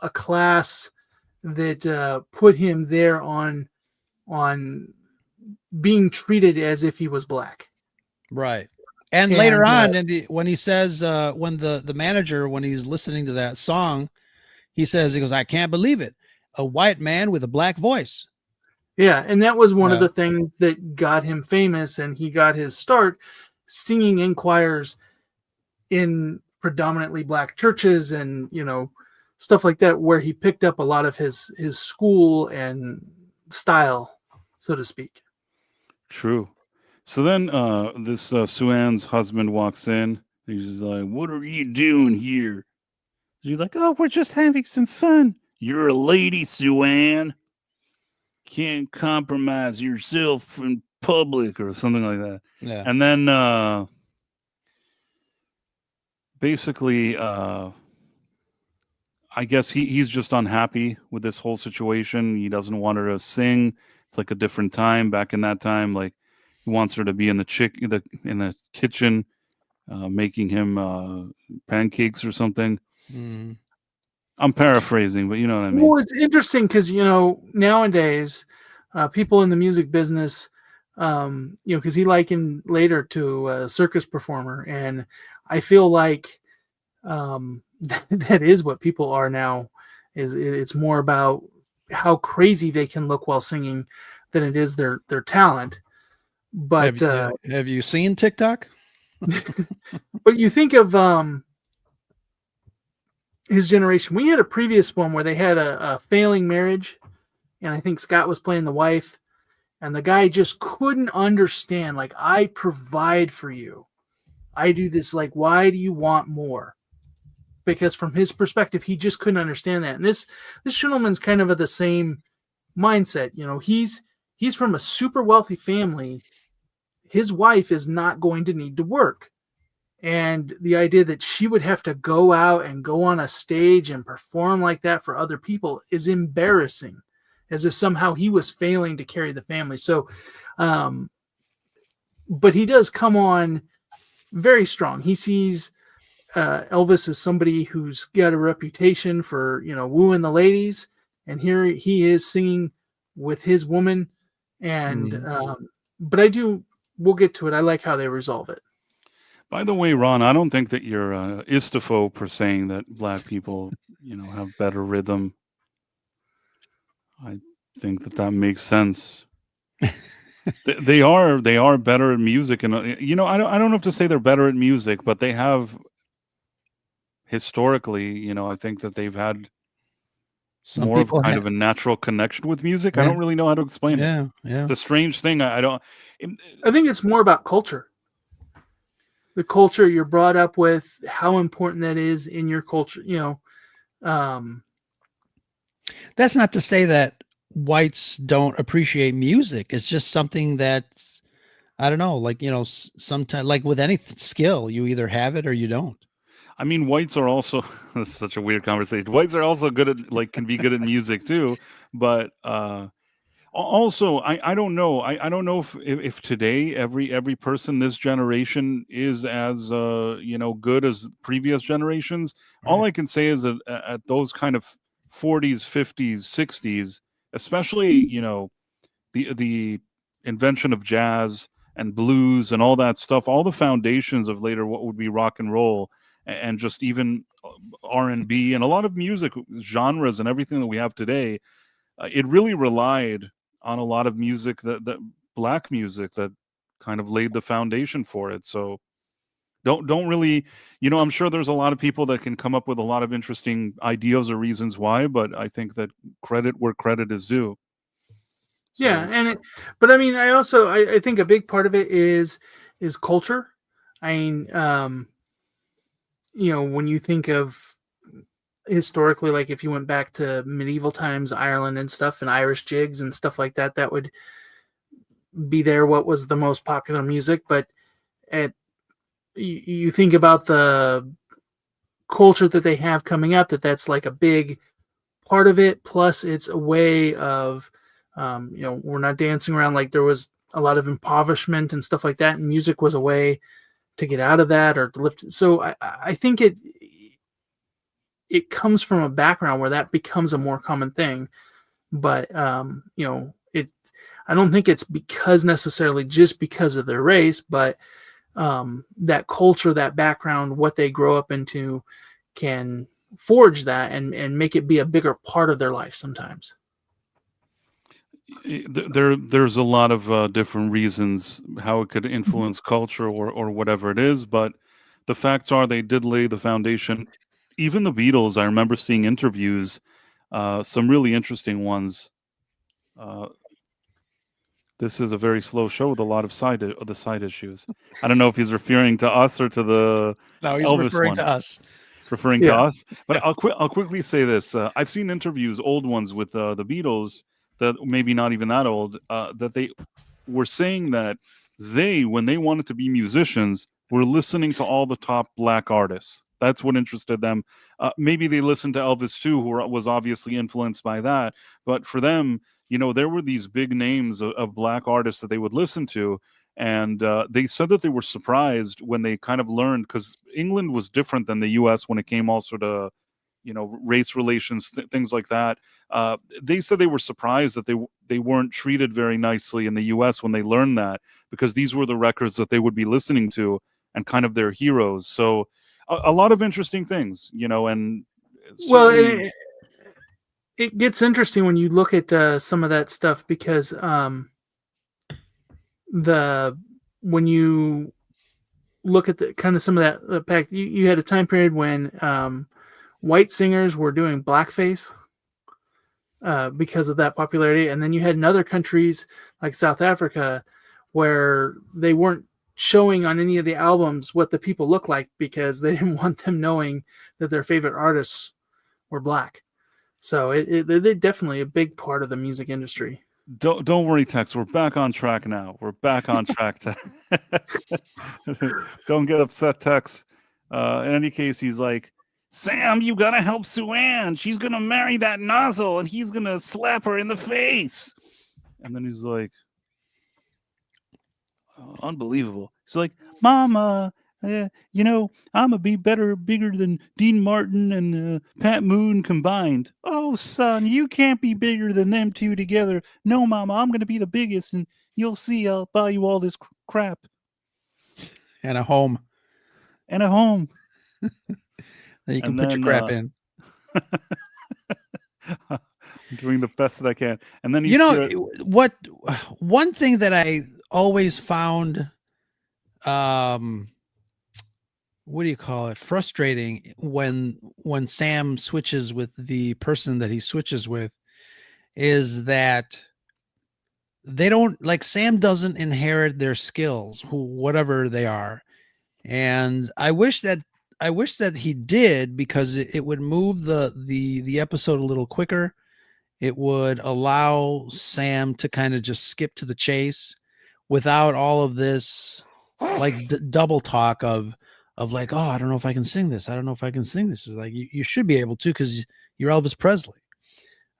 a class that put him there on being treated as if he was black. Right. And later on, when he says, when the manager, when he's listening to that song, he goes, "I can't believe it. A white man with a black voice." Yeah. And that was one of the things that got him famous. And he got his start singing in choirs in predominantly black churches and, stuff like that, where he picked up a lot of his school and style, so to speak. true. So then, this Sue Ann's husband walks in. He's just like, "What are you doing here?" She's like, "Oh, we're just having some fun." "You're a lady, Sue Ann. Can't compromise yourself in public," or something like that. Yeah. And then, basically, I guess he's just unhappy with this whole situation. He doesn't want her to sing. It's like a different time. Back in that time, like, he wants her to be in the kitchen, making him pancakes or something. Mm. I'm paraphrasing, but you know what I mean. Well, it's interesting because, nowadays, people in the music business, because he likened later to a circus performer. And I feel like that is what people are now. It's more about how crazy they can look while singing than it is their talent. But have you seen TikTok? but you think of his generation. We had a previous one where they had a failing marriage, and I think Scott was playing the wife, and the guy just couldn't understand. Like, I provide for you, I do this. Like, why do you want more? Because from his perspective, he just couldn't understand that. And this gentleman's kind of of the same mindset. He's from a super wealthy family. His wife is not going to need to work. And the idea that she would have to go out and go on a stage and perform like that for other people is embarrassing, as if somehow he was failing to carry the family. So, but he does come on very strong. He sees Elvis as somebody who's got a reputation for, wooing the ladies. And here he is singing with his woman. And, but we'll get to it. I like how they resolve it. By the way, Ron, I don't think that you're istophobe for saying that black people, have better rhythm. I think that makes sense. They are better at music, and I don't have to say they're better at music, but they have historically, I think that they've had more of kind of a natural connection with music. Yeah. I don't really know how to explain it. Yeah. It's a strange thing. I think it's more about culture. The culture you're brought up with, how important that is in your culture, That's not to say that whites don't appreciate music. It's just something that, I don't know, like, sometimes, like with any skill, you either have it or you don't. I mean, whites are also, this is such a weird conversation. Whites are also good at, can be good at music too. But also, I don't know. I don't know if today every person this generation is as good as previous generations. Right. All I can say is that at those kind of 40s, 50s, 60s, especially the invention of jazz and blues and all that stuff, all the foundations of later what would be rock and roll, and just even R&B and a lot of music genres and everything that we have today, it really relied on a lot of music that black music that kind of laid the foundation for it. So don't really, I'm sure there's a lot of people that can come up with a lot of interesting ideas or reasons why, but I think that credit where credit is due. Yeah, So, and but I mean, I think a big part of it is culture. I mean, when you think of historically, like if you went back to medieval times, Ireland and stuff, and Irish jigs and stuff like that, that would be there. What was the most popular music? But you think about the culture that they have coming up, that's like a big part of it. Plus, it's a way of, we're not dancing around. Like there was a lot of impoverishment and stuff like that, and music was a way to get out of that or to lift. So I think it comes from a background where that becomes a more common thing. But I don't think it's because necessarily just because of their race, but that culture, that background, what they grow up into can forge that and make it be a bigger part of their life sometimes. there's a lot of different reasons how it could influence culture or whatever it is, but the facts are they did lay the foundation. Even the Beatles, I remember seeing interviews, some really interesting ones. This is a very slow show with a lot of side issues. I don't know if he's referring to us or to the No, he's Elvis referring one. to us. Referring to Yeah. us. But I'll quickly say this: I've seen interviews, old ones with the Beatles, that maybe not even that old, that they were saying that when they wanted to be musicians, were listening to all the top black artists. That's what interested them. Maybe they listened to Elvis too, who was obviously influenced by that. But for them, there were these big names of black artists that they would listen to. And they said that they were surprised when they kind of learned, because England was different than the U.S. when it came also to, race relations, things like that. They said they were surprised that they weren't treated very nicely in the U.S. when they learned that, because these were the records that they would be listening to and kind of their heroes. So a lot of interesting things, and Well, certainly, it gets interesting when you look at some of that stuff, because when you look at the kind of some of that fact, you had a time period when white singers were doing blackface because of that popularity, and then you had in other countries like South Africa where they weren't showing on any of the albums what the people look like because they didn't want them knowing that their favorite artists were black. So they're definitely a big part of the music industry. don't worry, Tex. We're back on track now. We're back on track. Don't get upset, Tex. In any case, he's like, Sam, you gotta help Sue Ann. She's gonna marry that nozzle, and he's gonna slap her in the face. And then he's like, unbelievable. He's like, Mama, I'm gonna be bigger than Dean Martin and Pat Moon combined. Oh, son, you can't be bigger than them two together. No, Mama, I'm gonna be the biggest, and you'll see. I'll buy you all this crap And a home and a home that you can And put then, your crap in. I'm doing the best that I can. And then What one thing that I always found, what do you call it, frustrating when Sam switches with the person that he switches with, is that they don't, like, Sam doesn't inherit their skills, whatever they are. And I wish that he did, because it would move the episode a little quicker. It would allow Sam to kind of just skip to the chase without all of this like double talk of like, oh, I don't know if I can sing this. I don't know if I can sing this. It's like, you should be able to, because you're Elvis Presley.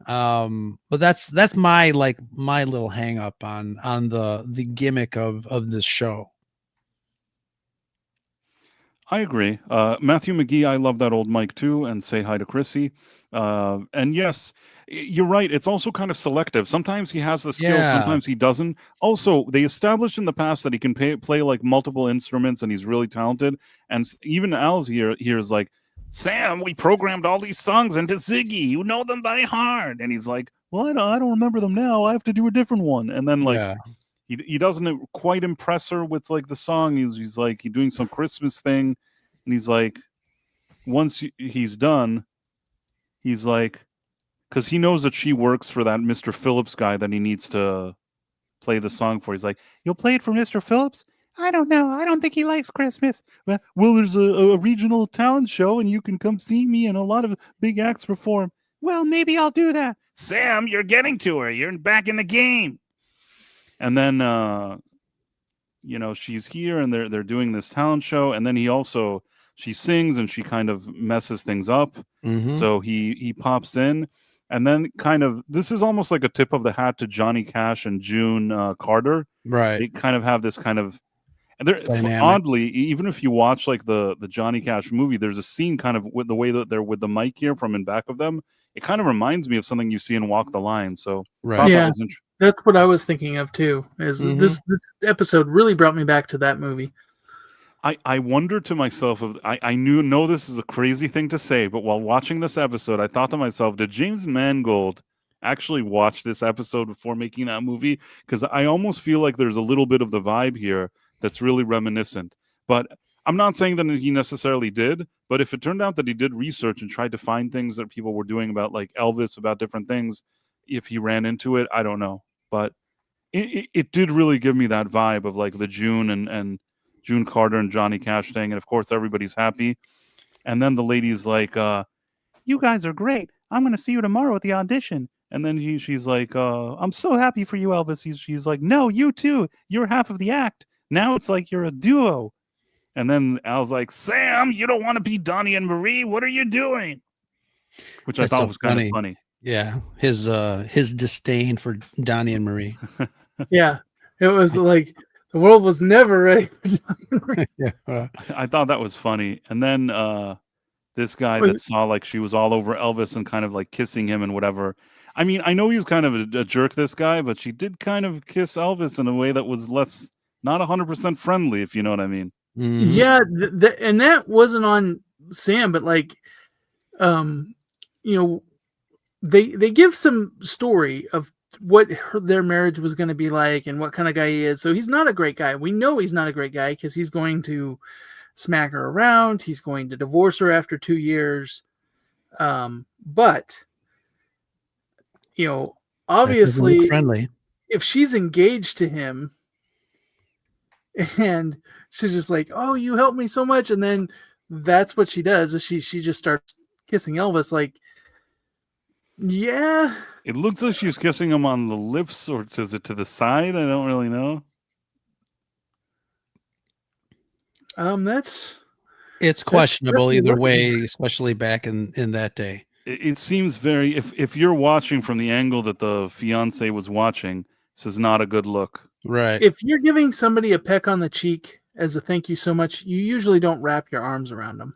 But that's my little hang up on the gimmick of this show. I agree. Matthew McGee, I love that old mic too, and say hi to Chrissy. And yes, you're right. It's also kind of selective. Sometimes he has the skills, Yeah. sometimes he doesn't. Also, they established in the past that he can play like multiple instruments, and he's really talented. And even Al's here is like, Sam, we programmed all these songs into Ziggy. You know them by heart. And he's like, well, I don't remember them now. I have to do a different one. And then like. Yeah. He doesn't quite impress her with like the song. He's like he's doing some Christmas thing, and he's like, once he's done, he's like, because he knows that she works for that Mr. Phillips guy that he needs to play the song for. He's like, you'll play it for Mr. Phillips? I don't know. I don't think he likes Christmas. Well, there's a regional talent show, and you can come see me, and a lot of big acts perform. Well, maybe I'll do that. Sam, you're getting to her. You're back in the game. And then, she's here and they're doing this talent show. And then she sings and she kind of messes things up. Mm-hmm. So he pops in. And then this is almost like a tip of the hat to Johnny Cash and June Carter. Right. They kind of have this kind of, and they're Dynamic. oddly, even if you watch like the Johnny Cash movie, there's a scene kind of with the way that they're with the mic here from in back of them. It kind of reminds me of something you see in Walk the Line. So Right. Yeah. That's what I was thinking of too. Is this episode really brought me back to that movie? I wonder to myself, I know this is a crazy thing to say, but while watching this episode, I thought to myself, did James Mangold actually watch this episode before making that movie? Because I almost feel like there's a little bit of the vibe here that's really reminiscent. But I'm not saying that he necessarily did, but if it turned out that he did research and tried to find things that people were doing about like Elvis, about different things, if he ran into it, I don't know. But it did really give me that vibe of like the June and June Carter and Johnny Cash thing. And of course, everybody's happy. And then the lady's like, you guys are great. I'm going to see you tomorrow at the audition. And then she's like, I'm so happy for you, Elvis. She's like, no, you too. You're half of the act. Now it's like you're a duo. And then Al's like, Sam, you don't want to be Donnie and Marie. What are you doing? Which I thought was kind of funny. Yeah, his disdain for Donnie and Marie. Yeah, it was like the world was never ready for Donnie and Marie. Yeah, I thought that was funny. And then this guy that saw like she was all over Elvis and kind of like kissing him and whatever. I mean, I know he's kind of a jerk, this guy, but she did kind of kiss Elvis in a way that was not 100% friendly, if you know what I mean. Mm-hmm. Yeah, and that wasn't on Sam, but like, they give some story of what their marriage was going to be like and what kind of guy he is. So he's not a great guy. We know he's not a great guy because he's going to smack her around. He's going to divorce her after 2 years. But obviously, friendly. If she's engaged to him and she's just like, oh, you helped me so much. And then that's what she does is she just starts kissing Elvis. Like, yeah. It looks like she's kissing him on the lips, or is it to the side? I don't really know. It's questionable either way, especially back in that day. It seems very, if you're watching from the angle that the fiance was watching, this is not a good look. Right. If you're giving somebody a peck on the cheek as a thank you so much, you usually don't wrap your arms around them.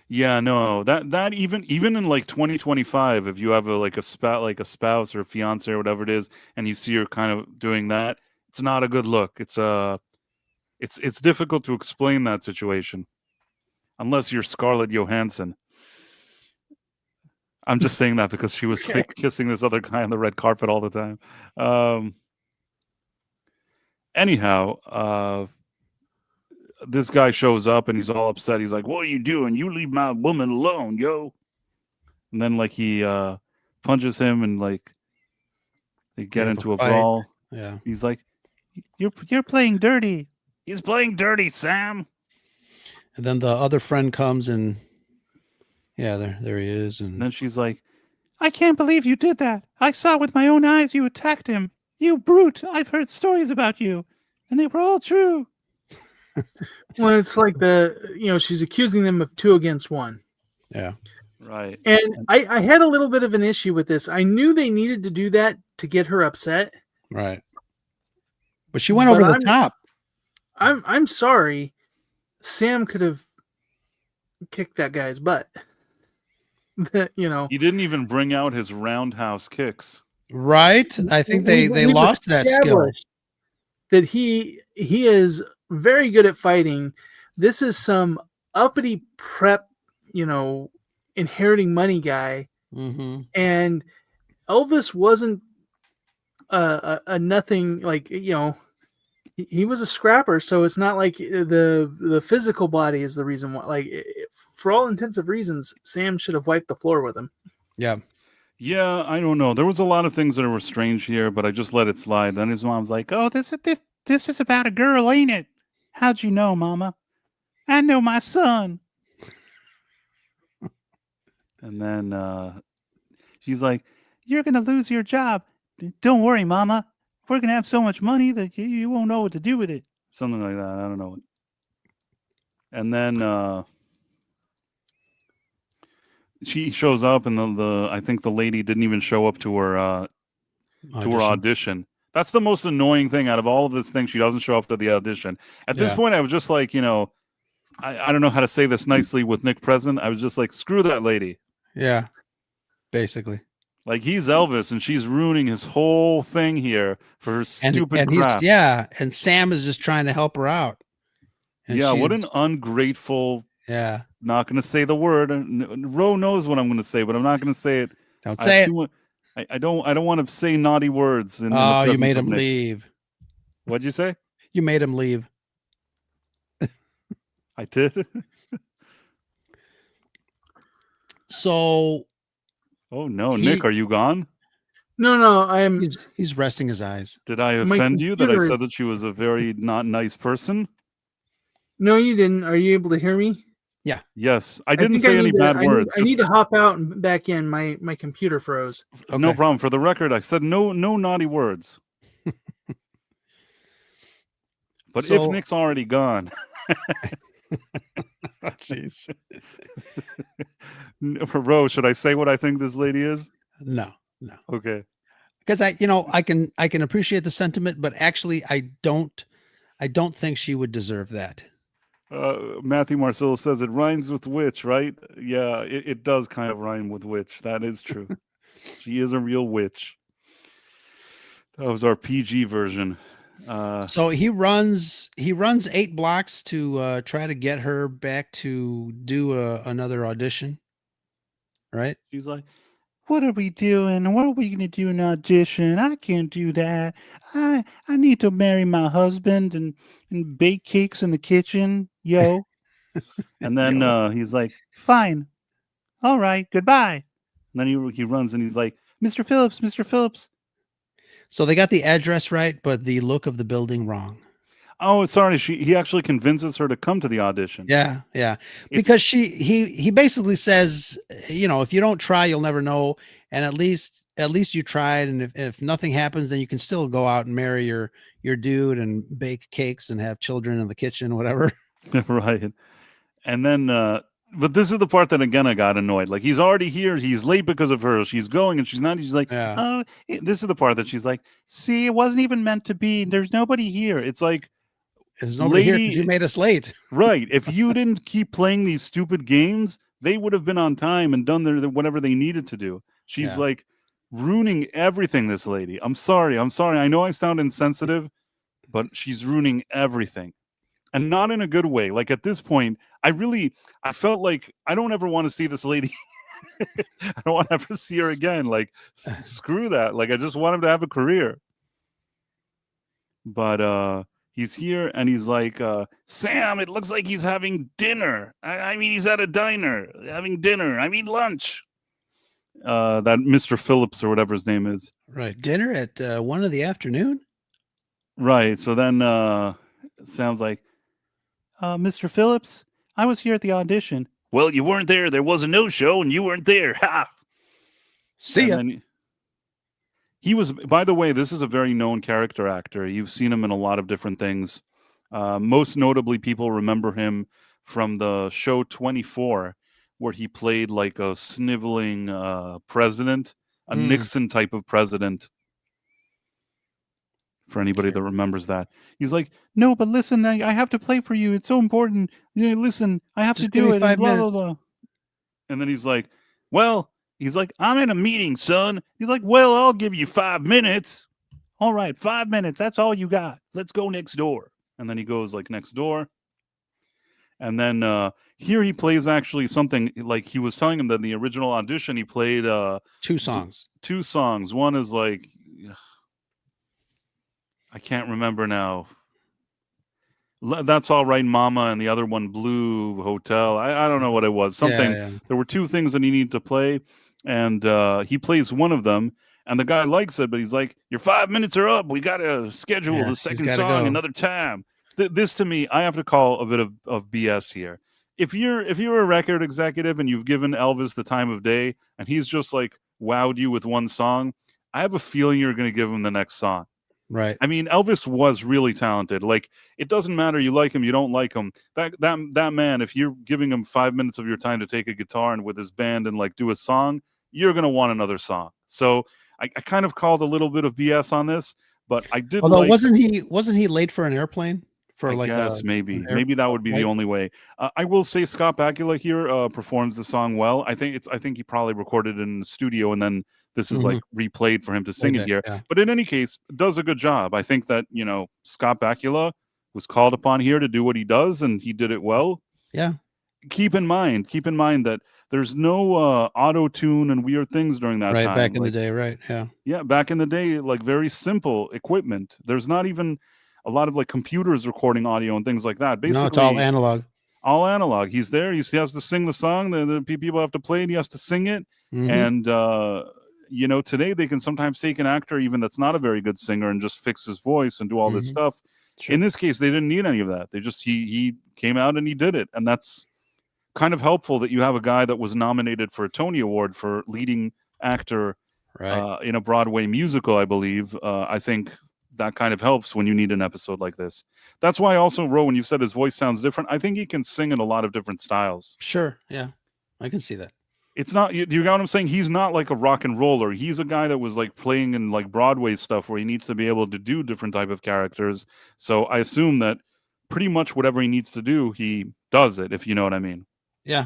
Yeah, no, that even in like 2025, if you have a spouse or a fiance or whatever it is, and you see her kind of doing that, it's not a good look. It's difficult to explain that situation, unless you're Scarlett Johansson. I'm just saying that because she was kissing this other guy on the red carpet all the time. Anyhow, this guy shows up and he's all upset. He's like, what are you doing? You leave my woman alone, yo. And then like he punches him and like they get into a brawl. Yeah. He's like, you're playing dirty. He's playing dirty, Sam. And then the other friend comes and yeah, there he is. And then she's like, I can't believe you did that. I saw with my own eyes you attacked him. You brute. I've heard stories about you. And they were all true. Well, it's like she's accusing them of 2 against 1. Yeah. Right. And I had a little bit of an issue with this. I knew they needed to do that to get her upset. Right. But she went over the top. I'm sorry. Sam could have kick that guy's butt. You know, He didn't even bring out his roundhouse kicks. Right? I think they we've lost that skill. established that he is very good at fighting. This is some uppity prep, you know, inheriting money guy, and Elvis wasn't a nothing, like, you know, he was a scrapper. So it's not like the physical body is the reason why. Like, for all intensive reasons, Sam should have wiped the floor with him. Yeah. Yeah, I don't know. There was a lot of things that were strange here, but I just let it slide. Then his mom's like, "Oh, this is about a girl, ain't it? How'd you know, Mama? I know my son." And then she's like, "You're gonna lose your job. Don't worry, Mama. We're gonna have so much money that you won't know what to do with it." Something like that. I don't know. And then she shows up, and the I think the lady didn't even show up to her audition. That's the most annoying thing out of all of this thing. She doesn't show up to the audition. At this point, I was just like, you know, I don't know how to say this nicely with Nick present. I was just like, screw that lady. Yeah, basically. Like, he's Elvis, and she's ruining his whole thing here for her stupid crap. And Sam is just trying to help her out. And yeah, what an ungrateful. Yeah. Not going to say the word. Ro knows what I'm going to say, but I'm not going to say it. Don't say it. I don't want to say naughty words. In oh, the you made him Nick. leave. What'd you say? You made him leave. I did. So. Oh no, Nick, are you gone? No, He's resting his eyes. Did I offend you that I said that she was a very not nice person? No, you didn't. Are you able to hear me? Yeah. Yes, I didn't say any bad words. I need to hop out and back in. My computer froze. Okay. No problem. For the record, I said no naughty words. But if Nick's already gone. Jeez. Ro, should I say what I think this lady is? No. Okay. Because I can appreciate the sentiment, but actually I don't think she would deserve that. Matthew Marcelo says it rhymes with witch, right? Yeah, it does kind of rhyme with witch. That is true. She is a real witch. That was our PG version. So he runs 8 blocks to try to get her back to do another audition. Right? She's like, "What are we doing? What are we going to do an audition? I can't do that. I need to marry my husband and bake cakes in the kitchen, yo." And then he's like, "Fine. All right, goodbye." And then he runs and he's like, Mr. Phillips. So they got the address right, but the look of the building wrong. Oh, sorry. He actually convinces her to come to the audition. Yeah. Because he basically says, you know, if you don't try, you'll never know. And at least you tried. And if nothing happens, then you can still go out and marry your dude and bake cakes and have children in the kitchen, whatever. Right. And then, but this is the part that again I got annoyed. Like, he's already here. He's late because of her. She's going and she's not. She's like, oh, this is the part that she's like, see, it wasn't even meant to be. There's nobody here. It's like, there's nobody here because you made us late. Right. If you didn't keep playing these stupid games, they would have been on time and done whatever they needed to do. She's like ruining everything, this lady. I'm sorry. I know I sound insensitive, but she's ruining everything. And not in a good way. Like, at this point, I felt like I don't ever want to see this lady. I don't want to ever see her again. Like, screw that. Like, I just want him to have a career. But he's here and he's like, Sam, it looks like he's having dinner. I mean, he's at a diner having dinner. I mean, lunch. That Mr. Phillips or whatever his name is. Right. Dinner at 1 p.m? Right. So then Sam's like, Mr. Phillips, I was here at the audition. Well, you weren't there. There was a no-show and you weren't there. Ha! See ya. He was, by the way, this is a very known character actor. You've seen him in a lot of different things. Most notably, people remember him from the show 24, where he played like a sniveling president, a Nixon type of president. For anybody that remembers that, he's like, "No, but listen, I have to play for you. It's so important. Listen, I have Just to give do me it." 5 And blah blah minutes. blah. And then he's like, "Well," he's like, "I'm in a meeting, son." He's like, "Well, I'll give you 5 minutes. All right, 5 minutes. That's all you got. Let's go next door." And then he goes like next door. And then here he plays actually something like he was telling him that in the original audition he played 2 songs. 2 songs. One is like, I can't remember now. That's All Right, Mama, and the other one, Blue Hotel. I don't know what it was. Something. Yeah. There were 2 things that he needed to play, and he plays one of them, and the guy likes it, but he's like, "Your 5 minutes are up. We got to schedule Yeah, the he's second gotta song go. another time." This to me, I have to call a bit of BS here. If you're a record executive and you've given Elvis the time of day, and he's just like wowed you with one song, I have a feeling you're going to give him the next song. Right. I mean, Elvis was really talented. Like, it doesn't matter you like him, you don't like him. That man, if you're giving him 5 minutes of your time to take a guitar and with his band and like do a song, you're gonna want another song. So I kind of called a little bit of BS on this, but I did. Although like, wasn't he late for an airplane? For I like guess maybe an air that would be the flight? only way. I will say Scott Bakula here performs the song well. I think he probably recorded it in the studio and then this is like replayed for him to sing it Okay, here. yeah. But in any case, does a good job. I think that Scott Bakula was called upon here to do what he does, and he did it well. Yeah. Keep in mind that there's no auto tune and weird things during that Right, time. back in the day, right? Yeah. Yeah, back in the day, like very simple equipment. There's not even a lot of like computers recording audio and things like that. Basically, No, it's all analog. All analog. He's there. He has to sing the song. The people have to play it. He has to sing it. Mhm. And today they can sometimes take an actor even that's not a very good singer and just fix his voice and do all this stuff. Sure. In this case, they didn't need any of that. They just he came out and he did it, and that's kind of helpful that you have a guy that was nominated for a Tony Award for leading actor Right. in a Broadway musical, I believe. I think that kind of helps when you need an episode like this. That's why also, Ro, when you said his voice sounds different, I think he can sing in a lot of different styles. Sure. Yeah. I can see that. It's not, you got what I'm saying? He's not like a rock and roller. He's a guy that was like playing in like Broadway stuff where he needs to be able to do different type of characters. So I assume that pretty much whatever he needs to do, he does it, if you know what I mean. Yeah.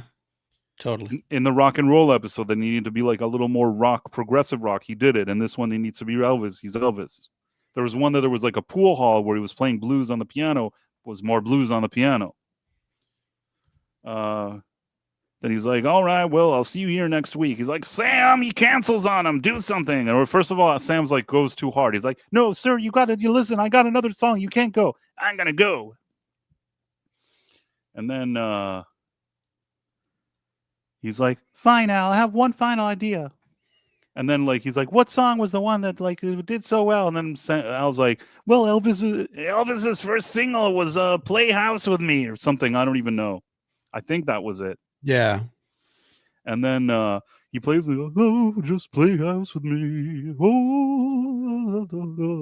Totally. In the rock and roll episode, that needed to be like a little more rock, progressive rock. He did it. And this one, he needs to be Elvis. He's Elvis. There was one that there was like a pool hall where he was playing blues on the piano, was more blues on the piano. Then he's like, "All right, well, I'll see you here next week." He's like, "Sam, he cancels on him. Do something." Or first of all, Sam's like goes too hard. He's like, "No, sir, you listen. I got another song. You can't go. I'm gonna go." And then he's like, "Fine, Al. I have one final idea." And then like he's like, "What song was the one that like did so well?" And then Al's like, "Well, Elvis's first single was "Play House with Me" or something. I don't even know. I think that was it. Yeah. And then he plays, "Oh, just play house with me." Oh,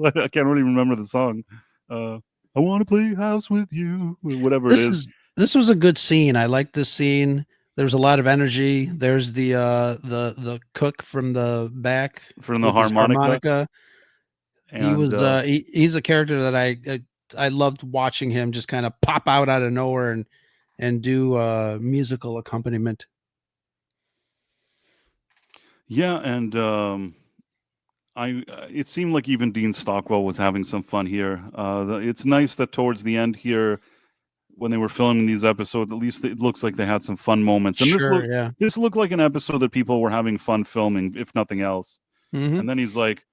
I can't really remember the song. "I want to play house with you," whatever it is. This was a good scene. I like this scene. There was a lot of energy. There's the cook from the back From the with his harmonica. And he's a character that I loved watching him just kind of pop out of nowhere and do musical accompaniment. Yeah, and it seemed like even Dean Stockwell was having some fun here. It's nice that towards the end here, when they were filming these episodes, at least it looks like they had some fun moments. And this looked like an episode that people were having fun filming, if nothing else. Mm-hmm. And then he's like,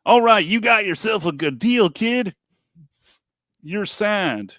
"All right, you got yourself a good deal, kid. You're sad."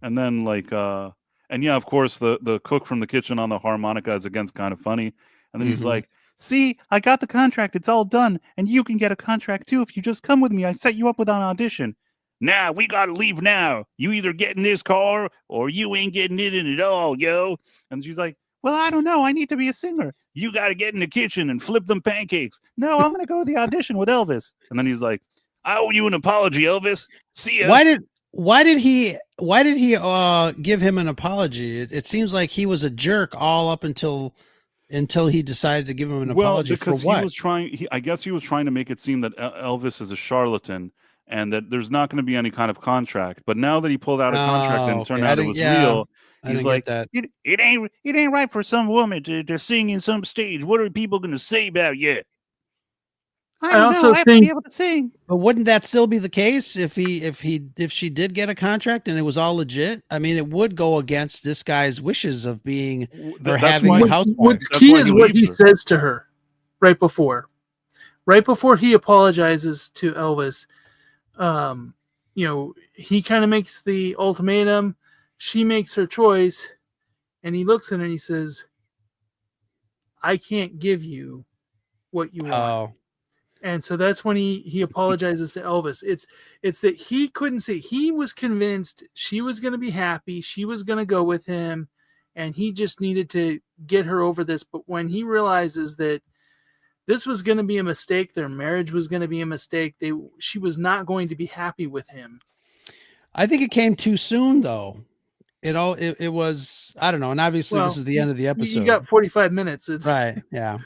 And then like and yeah, of course the cook from the kitchen on the harmonica is again kind of funny. And then he's like, "See, I got the contract. It's all done. And you can get a contract too if you just come with me. I set you up with an audition. Now we gotta leave now. You either get in this car or you ain't getting in it at all, yo." And she's like, "Well, I don't know. I need to be a singer. You gotta get in the kitchen and flip them pancakes." "No, I'm gonna go to the audition with Elvis." And then he's like, "I owe you an apology, Elvis. See ya." Why did he give him an apology? It seems like he was a jerk all up until he decided to give him an apology. Because for what? he was trying. I guess he was trying to make it seem that Elvis is a charlatan, and that there's not going to be any kind of contract. But now that he pulled out a contract and it turned okay. out it was real, I he's didn't like, get that. it ain't right for some woman to sing in some stage. What are people going to say about you? I don't also know. I have to think- be able to sing. But wouldn't that still be the case if she did get a contract and it was all legit? I mean, it would go against this guy's wishes of being That's having why- a housewife. What's That's key why is he what he leaves her. says to her right before he apologizes to Elvis. He kind of makes the ultimatum. She makes her choice, and he looks at her and he says, "I can't give you what you want." Oh, And so that's when he apologizes to Elvis. It's that he couldn't see. He was convinced she was going to be happy. She was going to go with him, and he just needed to get her over this. But when he realizes that this was going to be a mistake, their marriage was going to be a mistake, she was not going to be happy with him. I think it came too soon, though. It was, I don't know. And obviously, this is the end of the episode. You got 45 minutes. It's right. Yeah.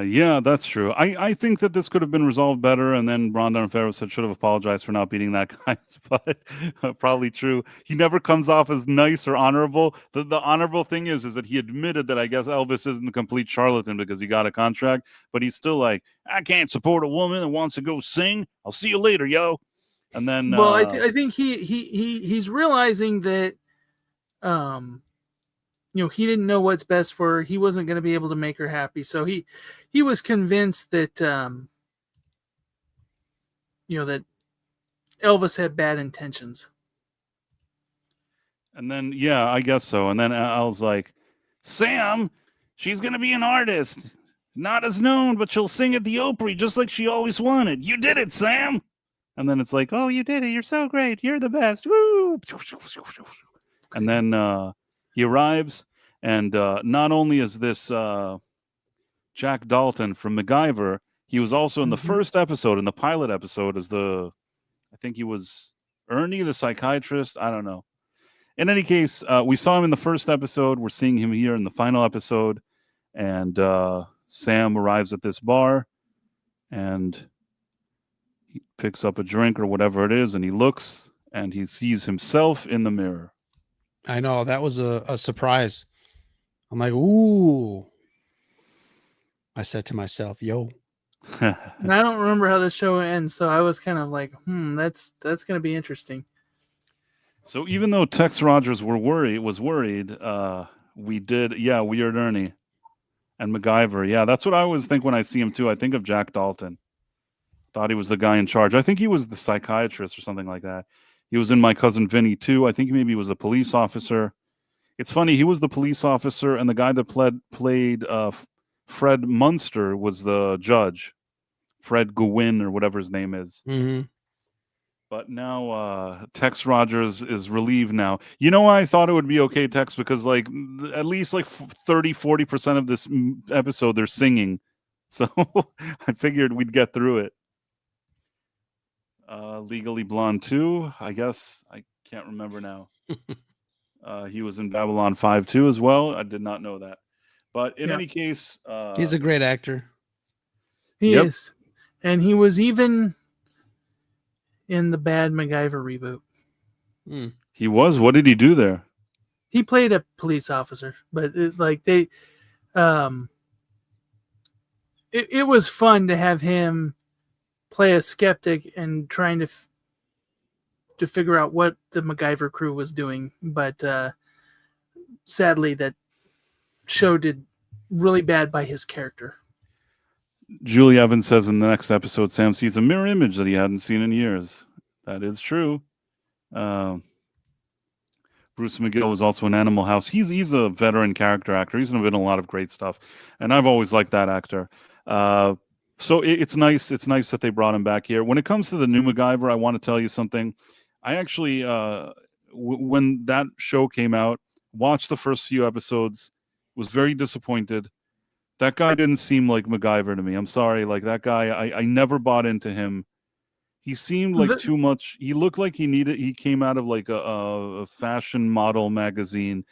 Yeah, that's true. I think that this could have been resolved better, and then Ronda and Pharaoh should have apologized for not beating that guy. But probably true. He never comes off as nice or honorable. The honorable thing is that he admitted that I guess Elvis isn't a complete charlatan because he got a contract, but he's still like, I can't support a woman that wants to go sing. I'll see you later, yo. And then, well, I think he's realizing that, he didn't know what's best for her. He wasn't going to be able to make her happy. So he was convinced that, that Elvis had bad intentions. And then, yeah, I guess so. And then Al's like, Sam, she's going to be an artist. Not as known, but she'll sing at the Opry just like she always wanted. You did it, Sam. And then it's like, oh, you did it. You're so great. You're the best. Woo! And then he arrives, and not only is this Jack Dalton from MacGyver, he was also in the first episode, in the pilot episode, as I think he was Ernie, the psychiatrist. I don't know. In any case, we saw him in the first episode. We're seeing him here in the final episode. And Sam arrives at this bar, and he picks up a drink or whatever it is, and he looks, and he sees himself in the mirror. I know. That was a surprise. I'm like, ooh. I said to myself, yo. And I don't remember how the show ends, so I was kind of like, that's going to be interesting. So even though Tex Rogers was worried, Weird Ernie and MacGyver. Yeah, that's what I always think when I see him too. I think of Jack Dalton. Thought he was the guy in charge. I think he was the psychiatrist or something like that. He was in My Cousin Vinny too. I think maybe he was a police officer. It's funny, he was the police officer, and the guy that played Fred Munster was the judge. Fred Gwynn or whatever his name is. Mm-hmm. But now Tex Rogers is relieved now. You know why I thought it would be okay, Tex? Because like at least like 30-40% of this episode they're singing. So I figured we'd get through it. Legally Blonde 2, I guess. I can't remember now. He was in Babylon 5 too as well. I did not know that. But in any case... he's a great actor. He is. And he was even in the bad MacGyver reboot. He was? What did he do there? He played a police officer, but it was fun to have him play a skeptic and trying to figure out what the MacGyver crew was doing. But sadly, that show did really bad by his character. Julie Evans says in the next episode, Sam sees a mirror image that he hadn't seen in years. That is true. Bruce McGill was also in Animal House. He's a veteran character actor. He's been in a lot of great stuff, and I've always liked that actor. So it's nice. It's nice that they brought him back here. When it comes to the new MacGyver, I want to tell you something. I actually, when that show came out, watched the first few episodes, was very disappointed. That guy didn't seem like MacGyver to me. I'm sorry. Like that guy, I never bought into him. He seemed like too much. He looked like he came out of like a fashion model magazine.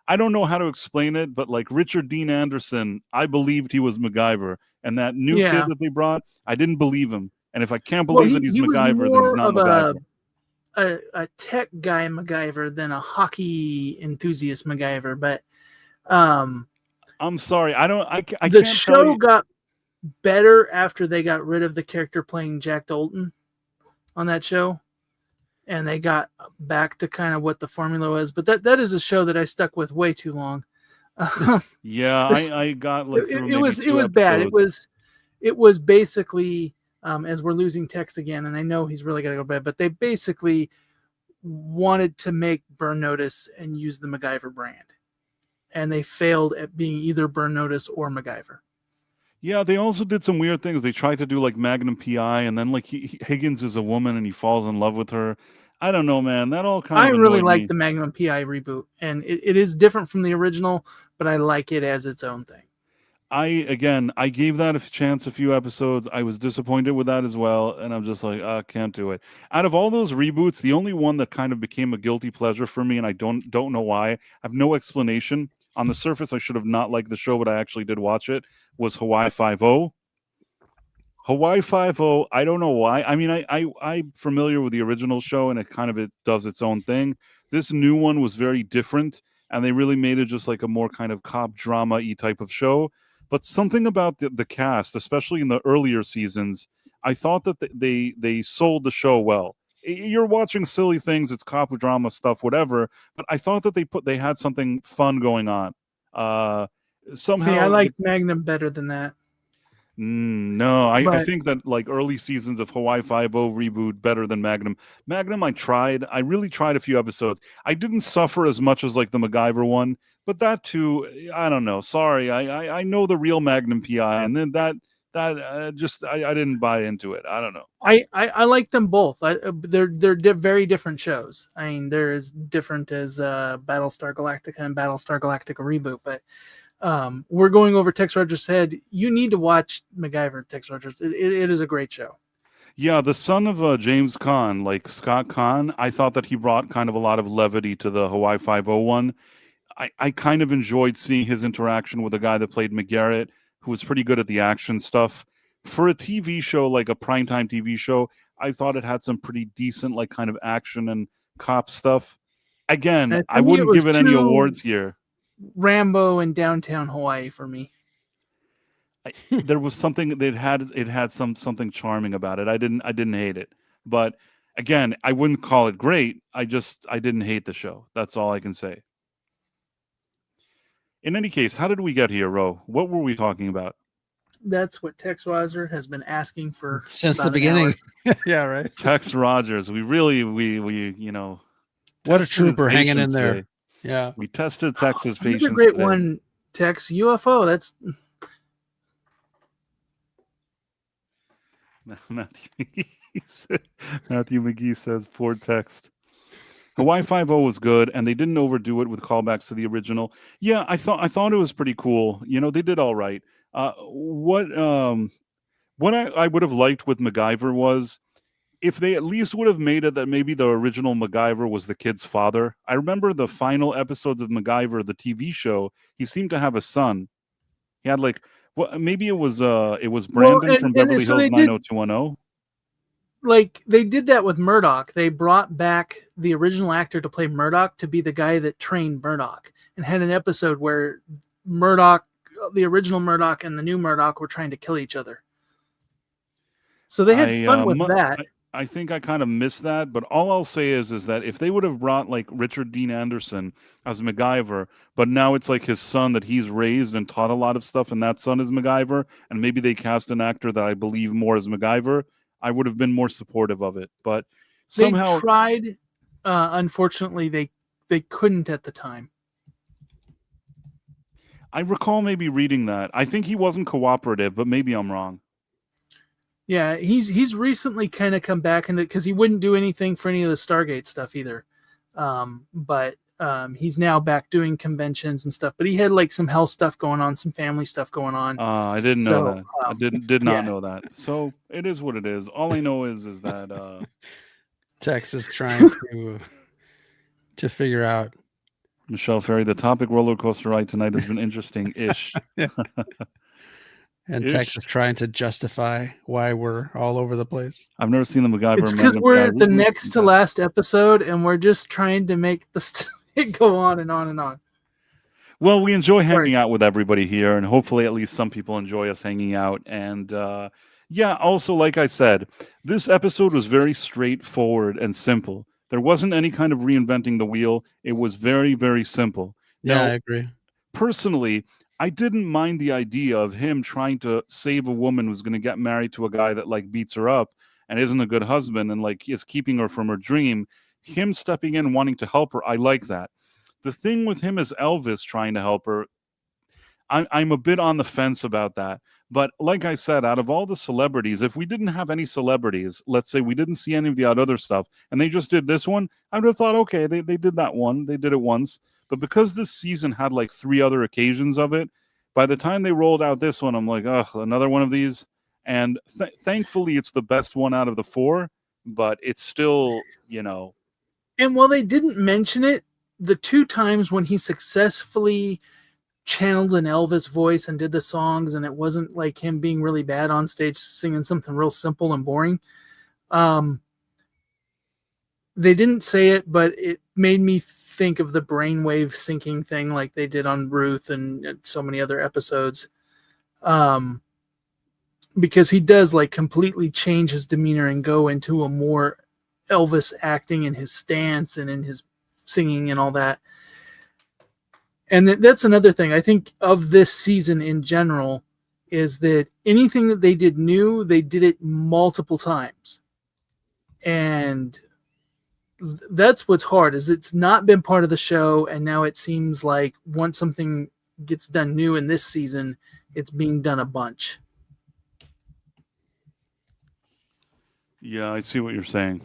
I don't know how to explain it, but like Richard Dean Anderson, I believed he was MacGyver. And that new kid that they brought, I didn't believe him. And if I can't Well, believe that he's he was MacGyver, then he's more not of MacGyver. a tech guy MacGyver than a hockey enthusiast MacGyver. But um, I'm sorry, I the can't tell show you. got better after they got rid of the character playing Jack Dalton on that show, and they got back to kind of what the formula was. But that is a show that I stuck with way too long. Yeah, I got like through maybe it two was bad. episodes. It was basically as we're losing Tex again, and I know he's really got to go to bed, but they basically wanted to make Burn Notice and use the MacGyver brand, and they failed at being either Burn Notice or MacGyver. Yeah, they also did some weird things. They tried to do like Magnum PI, and then like Higgins is a woman and he falls in love with her. I don't know, man. That all kind I of really annoyed like me. the Magnum PI reboot, and it is different from the original, but I like it as its own thing. I gave that a chance, a few episodes. I was disappointed with that as well, and I'm just like, can't do it. Out of all those reboots, the only one that kind of became a guilty pleasure for me, and I don't know why. I have no explanation. On the surface, I should have not liked the show, but I actually did watch it. Was Hawaii Five-0. Hawaii Five-0. I don't know why. I mean, I'm familiar with the original show, and it does its own thing. This new one was very different, and they really made it just like a more kind of cop drama-y type of show. But something about the cast, especially in the earlier seasons, I thought that they sold the show well. You're watching silly things, it's cop drama stuff, whatever. But I thought that they had something fun going on. Somehow, See, I like Magnum better than that. No, I But think that like early seasons of Hawaii Five-0 reboot better than Magnum. Magnum, I really tried a few episodes. I didn't suffer as much as like the MacGyver one, but that too, I don't know. Sorry, I know the real Magnum PI, and then that just I didn't buy into it. I don't know. I like them both. They're very different shows. I mean, they're as different as Battlestar Galactica and Battlestar Galactica reboot. But we're going over Tex Rogers' head. You need to watch MacGyver, Tex Rogers. It is a great show. Yeah, the son of James Caan, like Scott Caan, I thought that he brought kind of a lot of levity to the Hawaii Five-0 one. I kind of enjoyed seeing his interaction with the guy that played McGarrett, who was pretty good at the action stuff. For a TV show, like a primetime TV show, I thought it had some pretty decent, like kind of action and cop stuff. Again, I wouldn't give it any awards here. Rambo and Downtown Hawaii for me. There was something that had something charming about it. I didn't hate it, but again, I wouldn't call it great. I didn't hate the show. That's all I can say. In any case, how did we get here, Ro? What were we talking about? That's what Tex Roger has been asking for since the beginning. Yeah, right. Tex Rogers. We you know, what a trooper hanging in there. Today. Yeah, we tested Tex's patience. Another great today. one, Tex UFO. That's Matthew McGee says poor text. Hawaii Five-0 was good, and they didn't overdo it with callbacks to the original. Yeah, I thought it was pretty cool. You know, they did all right. What I would have liked with MacGyver was if they at least would have made it that maybe the original MacGyver was the kid's father. I remember the final episodes of MacGyver, the TV show. He seemed to have a son. He had like, well, maybe it was Brandon from Beverly Hills 90210. Like they did that with Murdoch. They brought back the original actor to play Murdoch to be the guy that trained Murdoch, and had an episode where Murdoch, the original Murdoch, and the new Murdoch were trying to kill each other. So they had fun with that. I think I kind of missed that, but all I'll say is that if they would have brought like Richard Dean Anderson as MacGyver, but now it's like his son that he's raised and taught a lot of stuff, and that son is MacGyver, and maybe they cast an actor that I believe more as MacGyver, I would have been more supportive of it. But somehow they tried. Unfortunately, they couldn't at the time. I recall maybe reading that. I think he wasn't cooperative, but maybe I'm wrong. Yeah, he's recently kind of come back into, because he wouldn't do anything for any of the Stargate stuff either. But he's now back doing conventions and stuff. But he had like some health stuff going on, some family stuff going on. I didn't know that. I did not know that. So it is what it is. All I know is that Tex is trying to figure out. Michelle Ferry, the topic roller coaster ride tonight has been interesting-ish. And Ish. Texas trying to justify why we're all over the place. I've never seen the MacGyver. It's because Megan we're guy at the reboot. next to last episode, and we're just trying to make it go on and on and on. Well, we enjoy Sorry. hanging out with everybody here, and hopefully at least some people enjoy us hanging out. And yeah, also, like I said, this episode was very straightforward and simple. There wasn't any kind of reinventing the wheel. It was very, very simple. Yeah, Now, I agree. personally, I didn't mind the idea of him trying to save a woman who's going to get married to a guy that like beats her up and isn't a good husband and like is keeping her from her dream. Him stepping in, wanting to help her, I like that. The thing with him is Elvis trying to help her. I'm a bit on the fence about that. But like I said, out of all the celebrities, if we didn't have any celebrities, let's say we didn't see any of the other stuff, and they just did this one, I would have thought, okay, they did that one. They did it once. But because this season had like 3 other occasions of it, by the time they rolled out this one, I'm like, oh, another one of these. And thankfully, it's the best one out of the 4, but it's still, And while they didn't mention it, the 2 times when he successfully channeled an Elvis voice and did the songs, and it wasn't like him being really bad on stage singing something real simple and boring. They didn't say it, but it made me think of the brainwave syncing thing like they did on Ruth and so many other episodes. Because he does like completely change his demeanor and go into a more Elvis acting in his stance and in his singing and all that. And that's another thing I think of this season in general, is that anything that they did new, they did it multiple times. And that's what's hard, is it's not been part of the show, and now it seems like once something gets done new in this season, it's being done a bunch. Yeah, I see what you're saying.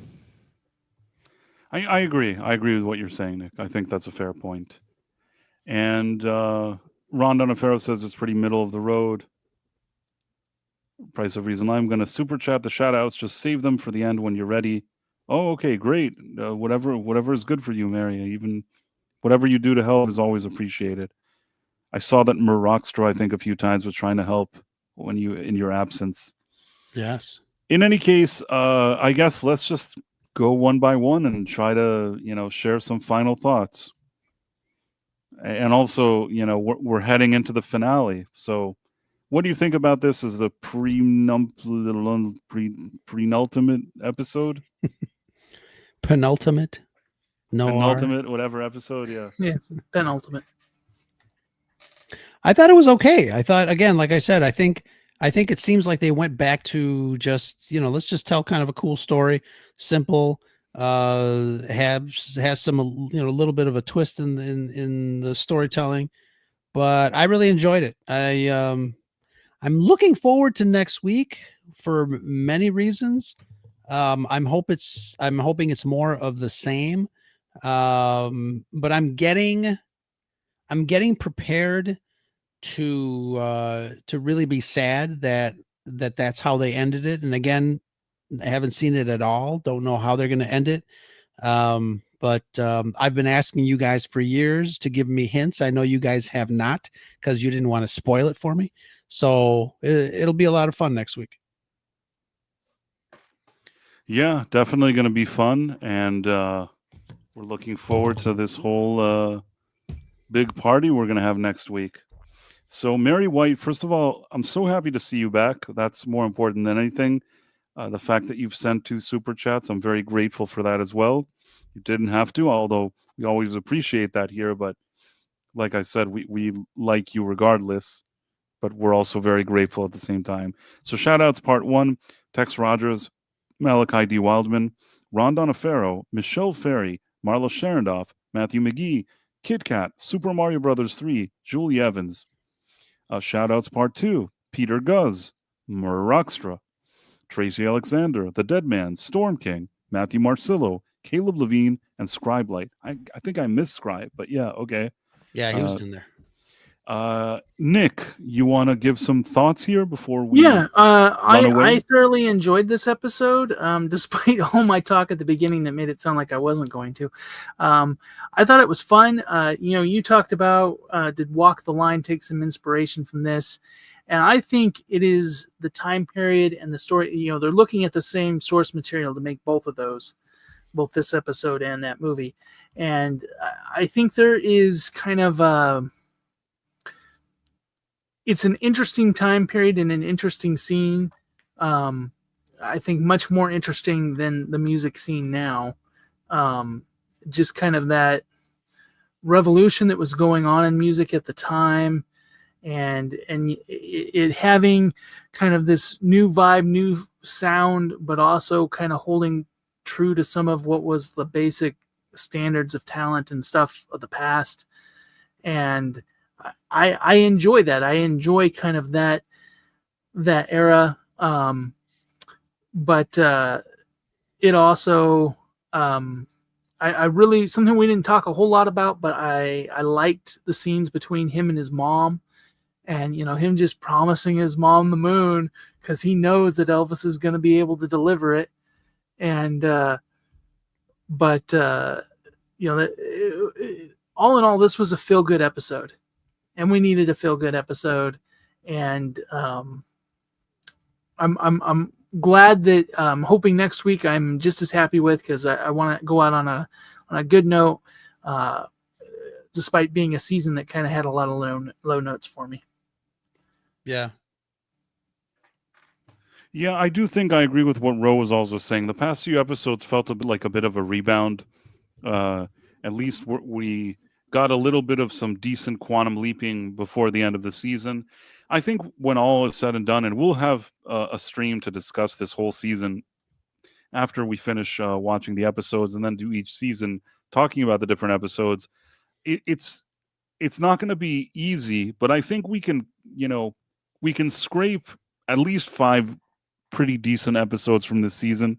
I agree. I agree with what you're saying, Nick. I think that's a fair point. And Ron Donofero says it's pretty middle of the road. Price of Reason. I'm going to super chat the shout outs. Just save them for the end when you're ready. Oh, okay, great. Whatever is good for you, Mary. Even whatever you do to help is always appreciated. I saw that Rockstar, I think, a few times was trying to help in your absence. Yes. In any case, I guess let's just go one by one and try to, share some final thoughts. And also, we're heading into the finale. So what do you think about this as the penultimate episode? Penultimate? No. Penultimate, whatever episode, yeah. Yeah, it's penultimate. I thought it was okay. I thought, again, like I said, I think it seems like they went back to just, let's just tell kind of a cool story, simple, has some, a little bit of a twist in the storytelling, but I really enjoyed it. I'm looking forward to next week for many reasons. I'm hoping it's more of the same. But I'm getting prepared to really be sad that's how they ended it. And again, I haven't seen it at all. Don't know how they're going to end it. But I've been asking you guys for years to give me hints. I know you guys have not, because you didn't want to spoil it for me. So it'll be a lot of fun next week. Yeah, definitely going to be fun. And we're looking forward to this whole big party we're going to have next week. So, Mary White, first of all, I'm so happy to see you back. That's more important than anything. The fact that you've sent 2 super chats, I'm very grateful for that as well. You didn't have to, although we always appreciate that here. But like I said, we like you regardless, but we're also very grateful at the same time. So shout outs part 1, Tex Rogers, Malachi D. Wildman, Ron Donofero, Michelle Ferry, Marla Sharondoff, Matthew McGee, Kit Kat, Super Mario Brothers 3, Julie Evans. Shout outs part 2, Peter Guz, Rockstra, Tracy Alexander, The Dead Man, Storm King, Matthew Marcillo, Caleb Levine, and Scribe Light. I think I missed Scribe, but yeah, okay. Yeah, he was in there. Nick, you want to give some thoughts here before we Yeah, run away? I thoroughly enjoyed this episode, despite all my talk at the beginning that made it sound like I wasn't going to. I thought it was fun. You talked about did Walk the Line take some inspiration from this? And I think it is the time period and the story. They're looking at the same source material to make both of those, both this episode and that movie. And I think there is kind of it's an interesting time period and an interesting scene. I think much more interesting than the music scene now. Just kind of that revolution that was going on in music at the time, and it having kind of this new vibe, new sound, but also kind of holding true to some of what was the basic standards of talent and stuff of the past. And I enjoy that. I enjoy kind of that era. But it also, I really, something we didn't talk a whole lot about, but I liked the scenes between him and his mom, and him just promising his mom the moon because he knows that Elvis is going to be able to deliver it. And all in all, this was a feel good episode. And we needed a feel-good episode, and I'm glad that I'm hoping next week I'm just as happy with, because I want to go out on a good note, despite being a season that kind of had a lot of low notes for me. Yeah. Yeah, I do think I agree with what Ro was also saying. The past few episodes felt a bit of a rebound. At least we got a little bit of some decent quantum leaping before the end of the season. I think when all is said and done, and we'll have a stream to discuss this whole season after we finish watching the episodes, and then do each season talking about the different episodes. It's not going to be easy, but I think we can scrape at least 5 pretty decent episodes from this season.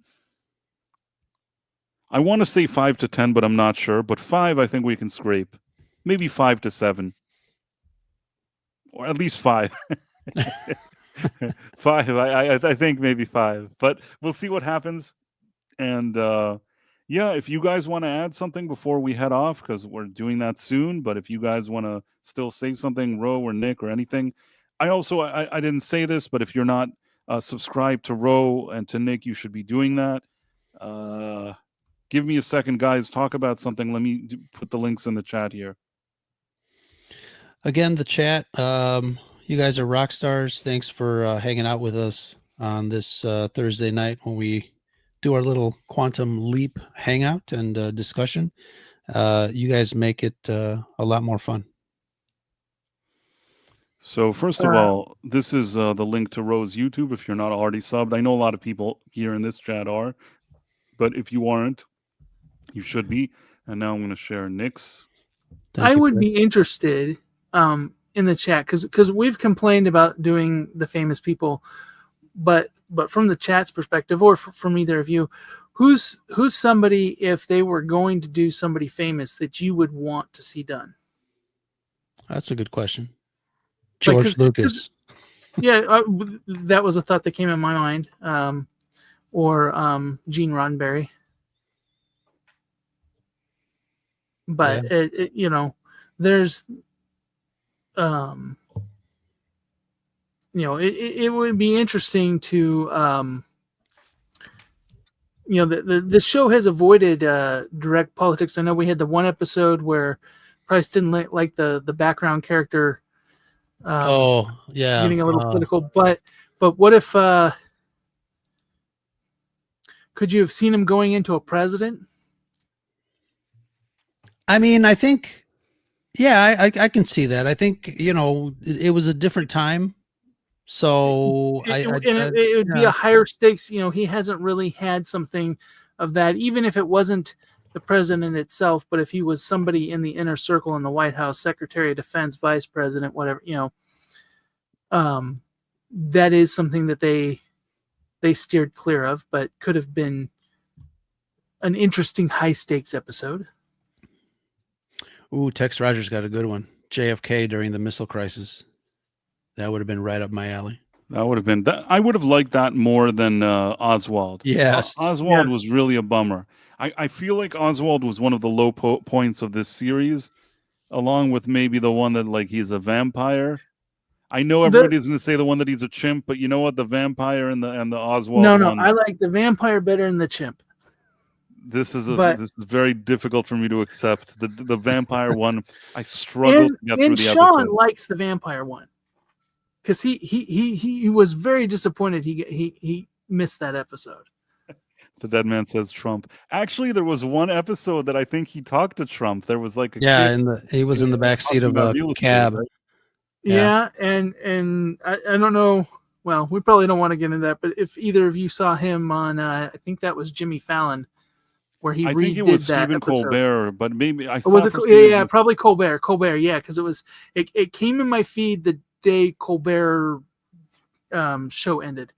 I want to say 5 to 10, but I'm not sure. But 5, I think we can scrape. Maybe 5 to 7. Or at least 5. 5. I think maybe 5. But we'll see what happens. And yeah, if you guys want to add something before we head off, because we're doing that soon. But if you guys want to still say something, Ro or Nick or anything. I didn't say this, but if you're not subscribed to Ro and to Nick, you should be doing that. Give me a second, guys. Talk about something. Let me put the links in the chat here. Again, the chat. You guys are rock stars. Thanks for hanging out with us on this Thursday night when we do our little quantum leap hangout and discussion. You guys make it a lot more fun. So first of all, this is the link to Ro's YouTube. If you're not already subbed, I know a lot of people here in this chat are, but if you aren't, you should be. And now I'm going to share Nick's. I would be interested in the chat, because we've complained about doing the famous people, but from the chat's perspective, or from either of you, who's somebody, if they were going to do somebody famous, that you would want to see done? That's a good question. George Lucas. Yeah, that was a thought that came in my mind. Or Gene Roddenberry. But yeah. There's it would be interesting to the show has avoided direct politics. I know we had the one episode where Price didn't like the background character getting a little political, but what if could you have seen him going into a president? I mean, I think, yeah, I can see that. I think, it was a different time. So it would be a higher stakes. He hasn't really had something of that, even if it wasn't the president itself, but if he was somebody in the inner circle in the White House, Secretary of Defense, Vice President, whatever, that is something that they steered clear of, but could have been an interesting high stakes episode. Ooh, Tex Rogers got a good one. JFK during the missile crisis. That would have been right up my alley. That would have been that. I would have liked that more than Oswald. Yes. Oswald Yeah. was really a bummer. I feel like Oswald was one of the low points of this series, along with maybe the one that like he's a vampire. I know everybody's going to say the one that he's a chimp, but you know what? The vampire and the Oswald No, one. I like the vampire better than the chimp. This is But- this is very difficult for me to accept. The vampire one, I struggled to get through And the Sean episode. likes the vampire one because he was very disappointed he missed that episode. The dead man says Trump. Actually, there was one episode that I think he talked to Trump. There was like a Yeah, kid he was in the back seat talking of about a real estate, cab. right? Yeah, and I don't know. Well, we probably don't want to get into that, but if either of you saw him on, I think that was Jimmy Fallon, where he I redid think it was that Stephen episode. Colbert, but maybe I Or was thought it? for Yeah, Stephen- probably Colbert. Colbert, yeah, because it came in my feed the day Colbert show ended.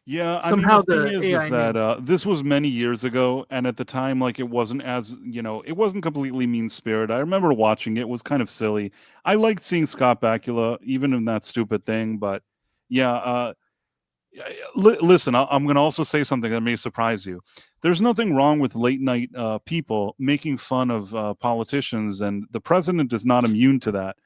Yeah, Somehow I mean, the the thing AI is that this was many years ago, and at the time, like it wasn't as it wasn't completely mean spirited. I remember watching it; it was kind of silly. I liked seeing Scott Bakula, even in that stupid thing. But yeah, listen, I'm going to also say something that may surprise you. There's nothing wrong with late night people making fun of politicians, and the president is not immune to that.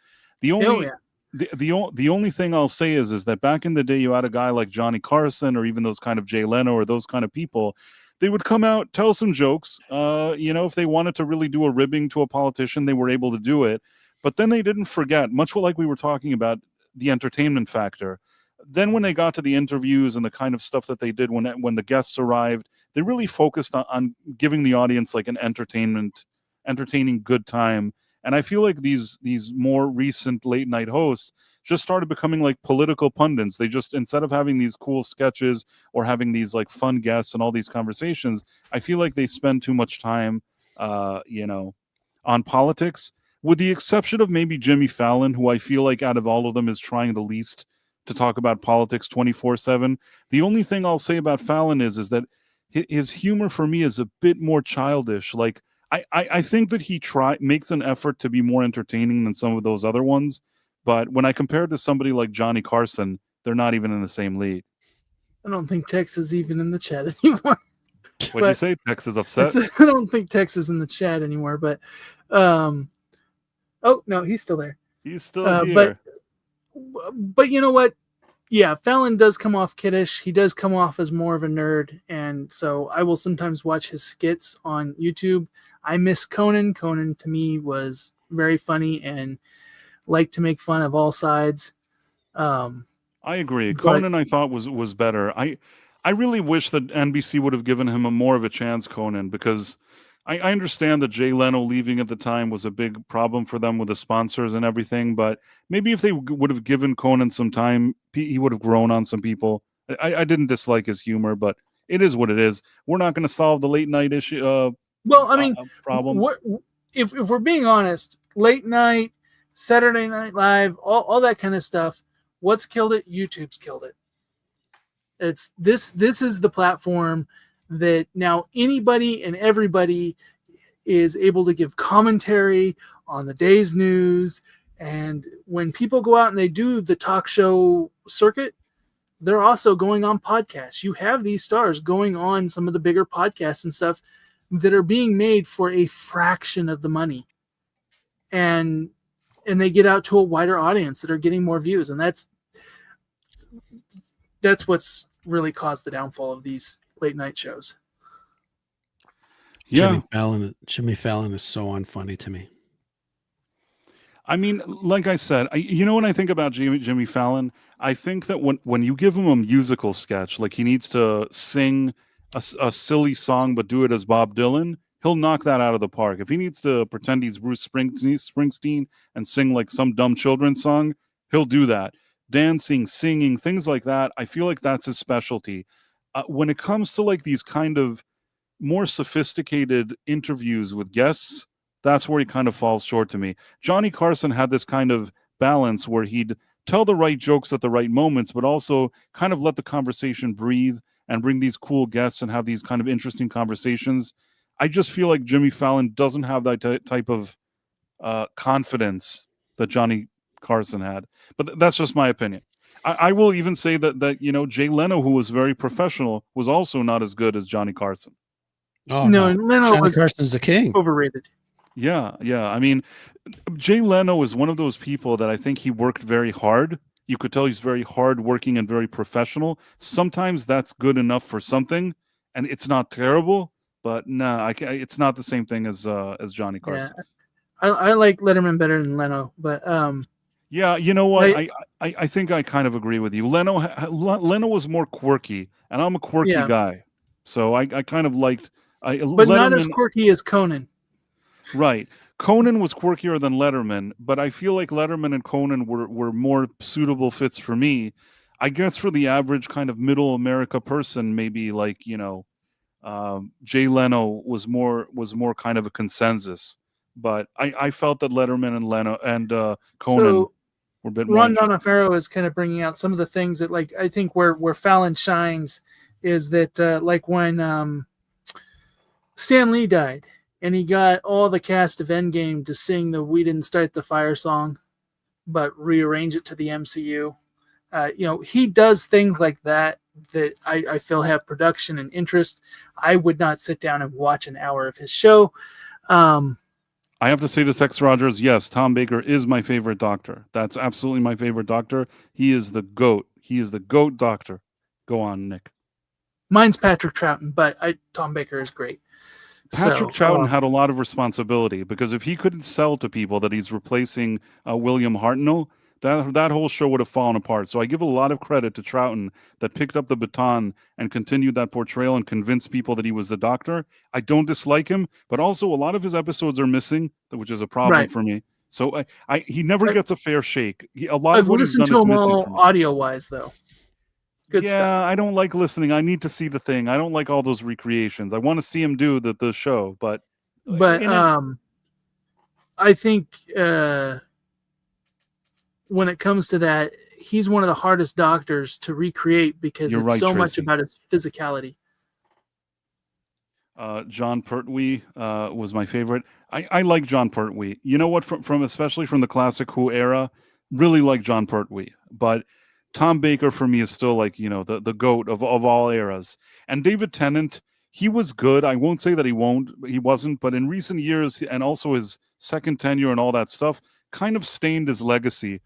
The only Oh yeah. the only thing I'll say is that back in the day, you had a guy like Johnny Carson or even those kind of Jay Leno or those kind of people. They would come out, tell some jokes. If they wanted to really do a ribbing to a politician, they were able to do it. But then they didn't forget, much like we were talking about, the entertainment factor. Then when they got to the interviews and the kind of stuff that they did when the guests arrived, they really focused on giving the audience like an entertaining good time. And I feel like these more recent late night hosts just started becoming like political pundits. They just, instead of having these cool sketches or having these like fun guests and all these conversations, I feel like they spend too much time, on politics, with the exception of maybe Jimmy Fallon, who I feel like out of all of them is trying the least to talk about politics 24/7. The only thing I'll say about Fallon is that his humor for me is a bit more childish. Like, I think that he makes an effort to be more entertaining than some of those other ones, but when I compare it to somebody like Johnny Carson, they're not even in the same league. I don't think Tex is even in the chat anymore. What do you say? Tex is upset. I don't think Tex is in the chat anymore, but oh no, he's still there. He's still here. But you know what? Yeah, Fallon does come off kiddish. He does come off as more of a nerd, and so I will sometimes watch his skits on YouTube. I miss Conan. Conan to me was very funny and liked to make fun of all sides. I agree. but- Conan, I thought was better. I really wish that NBC would have given him more of a chance, Conan, because I understand that Jay Leno leaving at the time was a big problem for them with the sponsors and everything, but maybe if they would have given Conan some time, he would have grown on some people. I didn't dislike his humor, but it is what it is. We're not going to solve the late night issue. Well, I mean, problems. if we're being honest, late night, Saturday Night Live, all that kind of stuff, what's killed it? YouTube's killed it. It's this is the platform that now anybody and everybody is able to give commentary on the day's news. And when people go out and they do the talk show circuit, they're also going on podcasts. You have these stars going on some of the bigger podcasts and stuff that are being made for a fraction of the money. And they get out to a wider audience that are getting more views. And that's what's really caused the downfall of these late night shows. Yeah. Jimmy Fallon is so unfunny to me. I mean, like I said, when I think about Jimmy Fallon, I think that when you give him a musical sketch, like he needs to sing a silly song but do it as Bob Dylan, he'll knock that out of the park. If he needs to pretend he's Bruce Springsteen and sing like some dumb children's song, he'll do that. Dancing, singing, things like that, I feel like that's his specialty. When it comes to like these kind of more sophisticated interviews with guests, that's where he kind of falls short to me. Johnny Carson had this kind of balance where he'd tell the right jokes at the right moments, but also kind of let the conversation breathe and bring these cool guests and have these kind of interesting conversations. I just feel like Jimmy Fallon doesn't have that type of confidence that Johnny Carson had. But that's just my opinion. I will even say that Jay Leno, who was very professional, was also not as good as Johnny Carson. Oh No, no, Leno Johnny was Carson's the king. overrated. Yeah. I mean, Jay Leno is one of those people that I think he worked very hard. You could tell he's very hardworking and very professional. Sometimes that's good enough for something, and it's not terrible. But nah, it's not the same thing as Johnny Yeah, Carson. I like Letterman better than Leno, but Yeah, you know what? I, I think I kind of agree with you. Leno was more quirky, and I'm a quirky yeah, guy, so I kind of liked but not as Letterman. quirky as Conan. Right. Conan was quirkier than Letterman, but I feel like Letterman and Conan were more suitable fits for me. I guess for the average kind of middle America person, maybe like Jay Leno was more kind of a consensus. But I felt that Letterman and Conan So were a bit more Ron interesting. Donofrio is kind of bringing out some of the things that, like, I think where Fallon shines is that like when Stan Lee died and he got all the cast of Endgame to sing the "We Didn't Start the Fire" song, but rearrange it to the MCU. He does things like that I feel have production and interest. I would not sit down and watch an hour of his show. I have to say to Tex Rogers, yes, Tom Baker is my favorite doctor. That's absolutely my favorite doctor. He is the GOAT. He is the GOAT doctor. Go on, Nick. Mine's Patrick Troughton, but Tom Baker is great. Patrick Troughton had a lot of responsibility because if he couldn't sell to people that he's replacing William Hartnell, that whole show would have fallen apart. So I give a lot of credit to Troughton that picked up the baton and continued that portrayal and convinced people that he was the doctor. I don't dislike him, but also a lot of his episodes are missing, which is a problem for me. So he never gets a fair shake. A lot of what he's done is missing for me. Audio-wise, though. Good stuff. I don't like listening. I need to see the thing. I don't like all those recreations. I want to see him do the show, but I think when it comes to that, he's one of the hardest doctors to recreate because it's so much about his physicality. John Pertwee was my favorite. I like John Pertwee. You know what? From especially from the classic Who era, really like John Pertwee. But Tom Baker for me is still like the GOAT of all eras. And David Tennant, he was good. I won't say that he wasn't, but in recent years and also his second tenure and all that stuff kind of stained his legacy.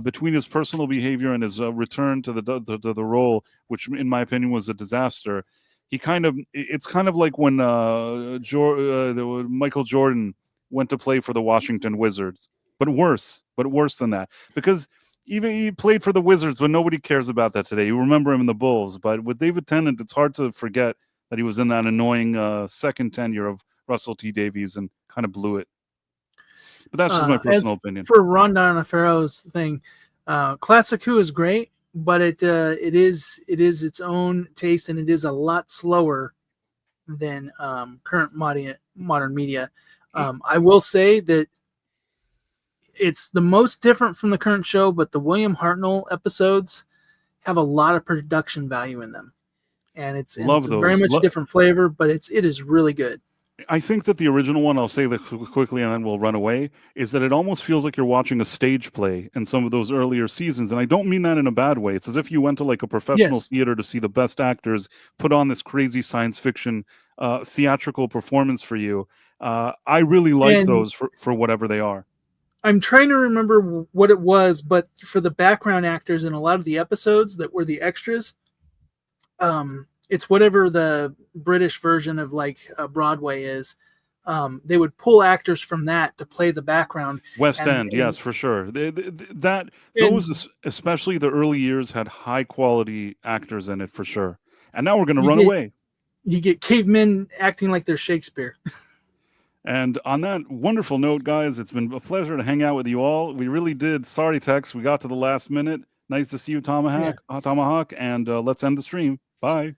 Between his personal behavior and his return to the role, which in my opinion was a disaster, it's kind of like when Michael Jordan went to play for the Washington Wizards, but worse than that, because even he played for the Wizards, but nobody cares about that today. You remember him in the Bulls, but with David Tennant, it's hard to forget that he was in that annoying second tenure of Russell T. Davies and kind of blew it. But that's just my personal opinion. For Ron Donofrio's thing, Classic Who is great, but it is its own taste, and it is a lot slower than current modern media. I will say that it's the most different from the current show, but the William Hartnell episodes have a lot of production value in them, and it's very much a different flavor, but it is really good. I think that the original one, I'll say that quickly and then we'll run away, is that it almost feels like you're watching a stage play in some of those earlier seasons. And I don't mean that in a bad way. It's as if you went to like a professional theater to see the best actors put on this crazy science fiction theatrical performance for you. I really like those for whatever they are. I'm trying to remember what it was, but for the background actors in a lot of the episodes that were the extras, it's whatever the British version of like Broadway is. They would pull actors from that to play the background. West End, yes, for sure. Those, especially the early years, had high quality actors in it for sure. And now we're going to run away. You get cavemen acting like they're Shakespeare. And on that wonderful note, guys, it's been a pleasure to hang out with you all. We really did. Sorry, Tex, we got to the last minute. Nice to see you, Tomahawk. And let's end the stream. Bye.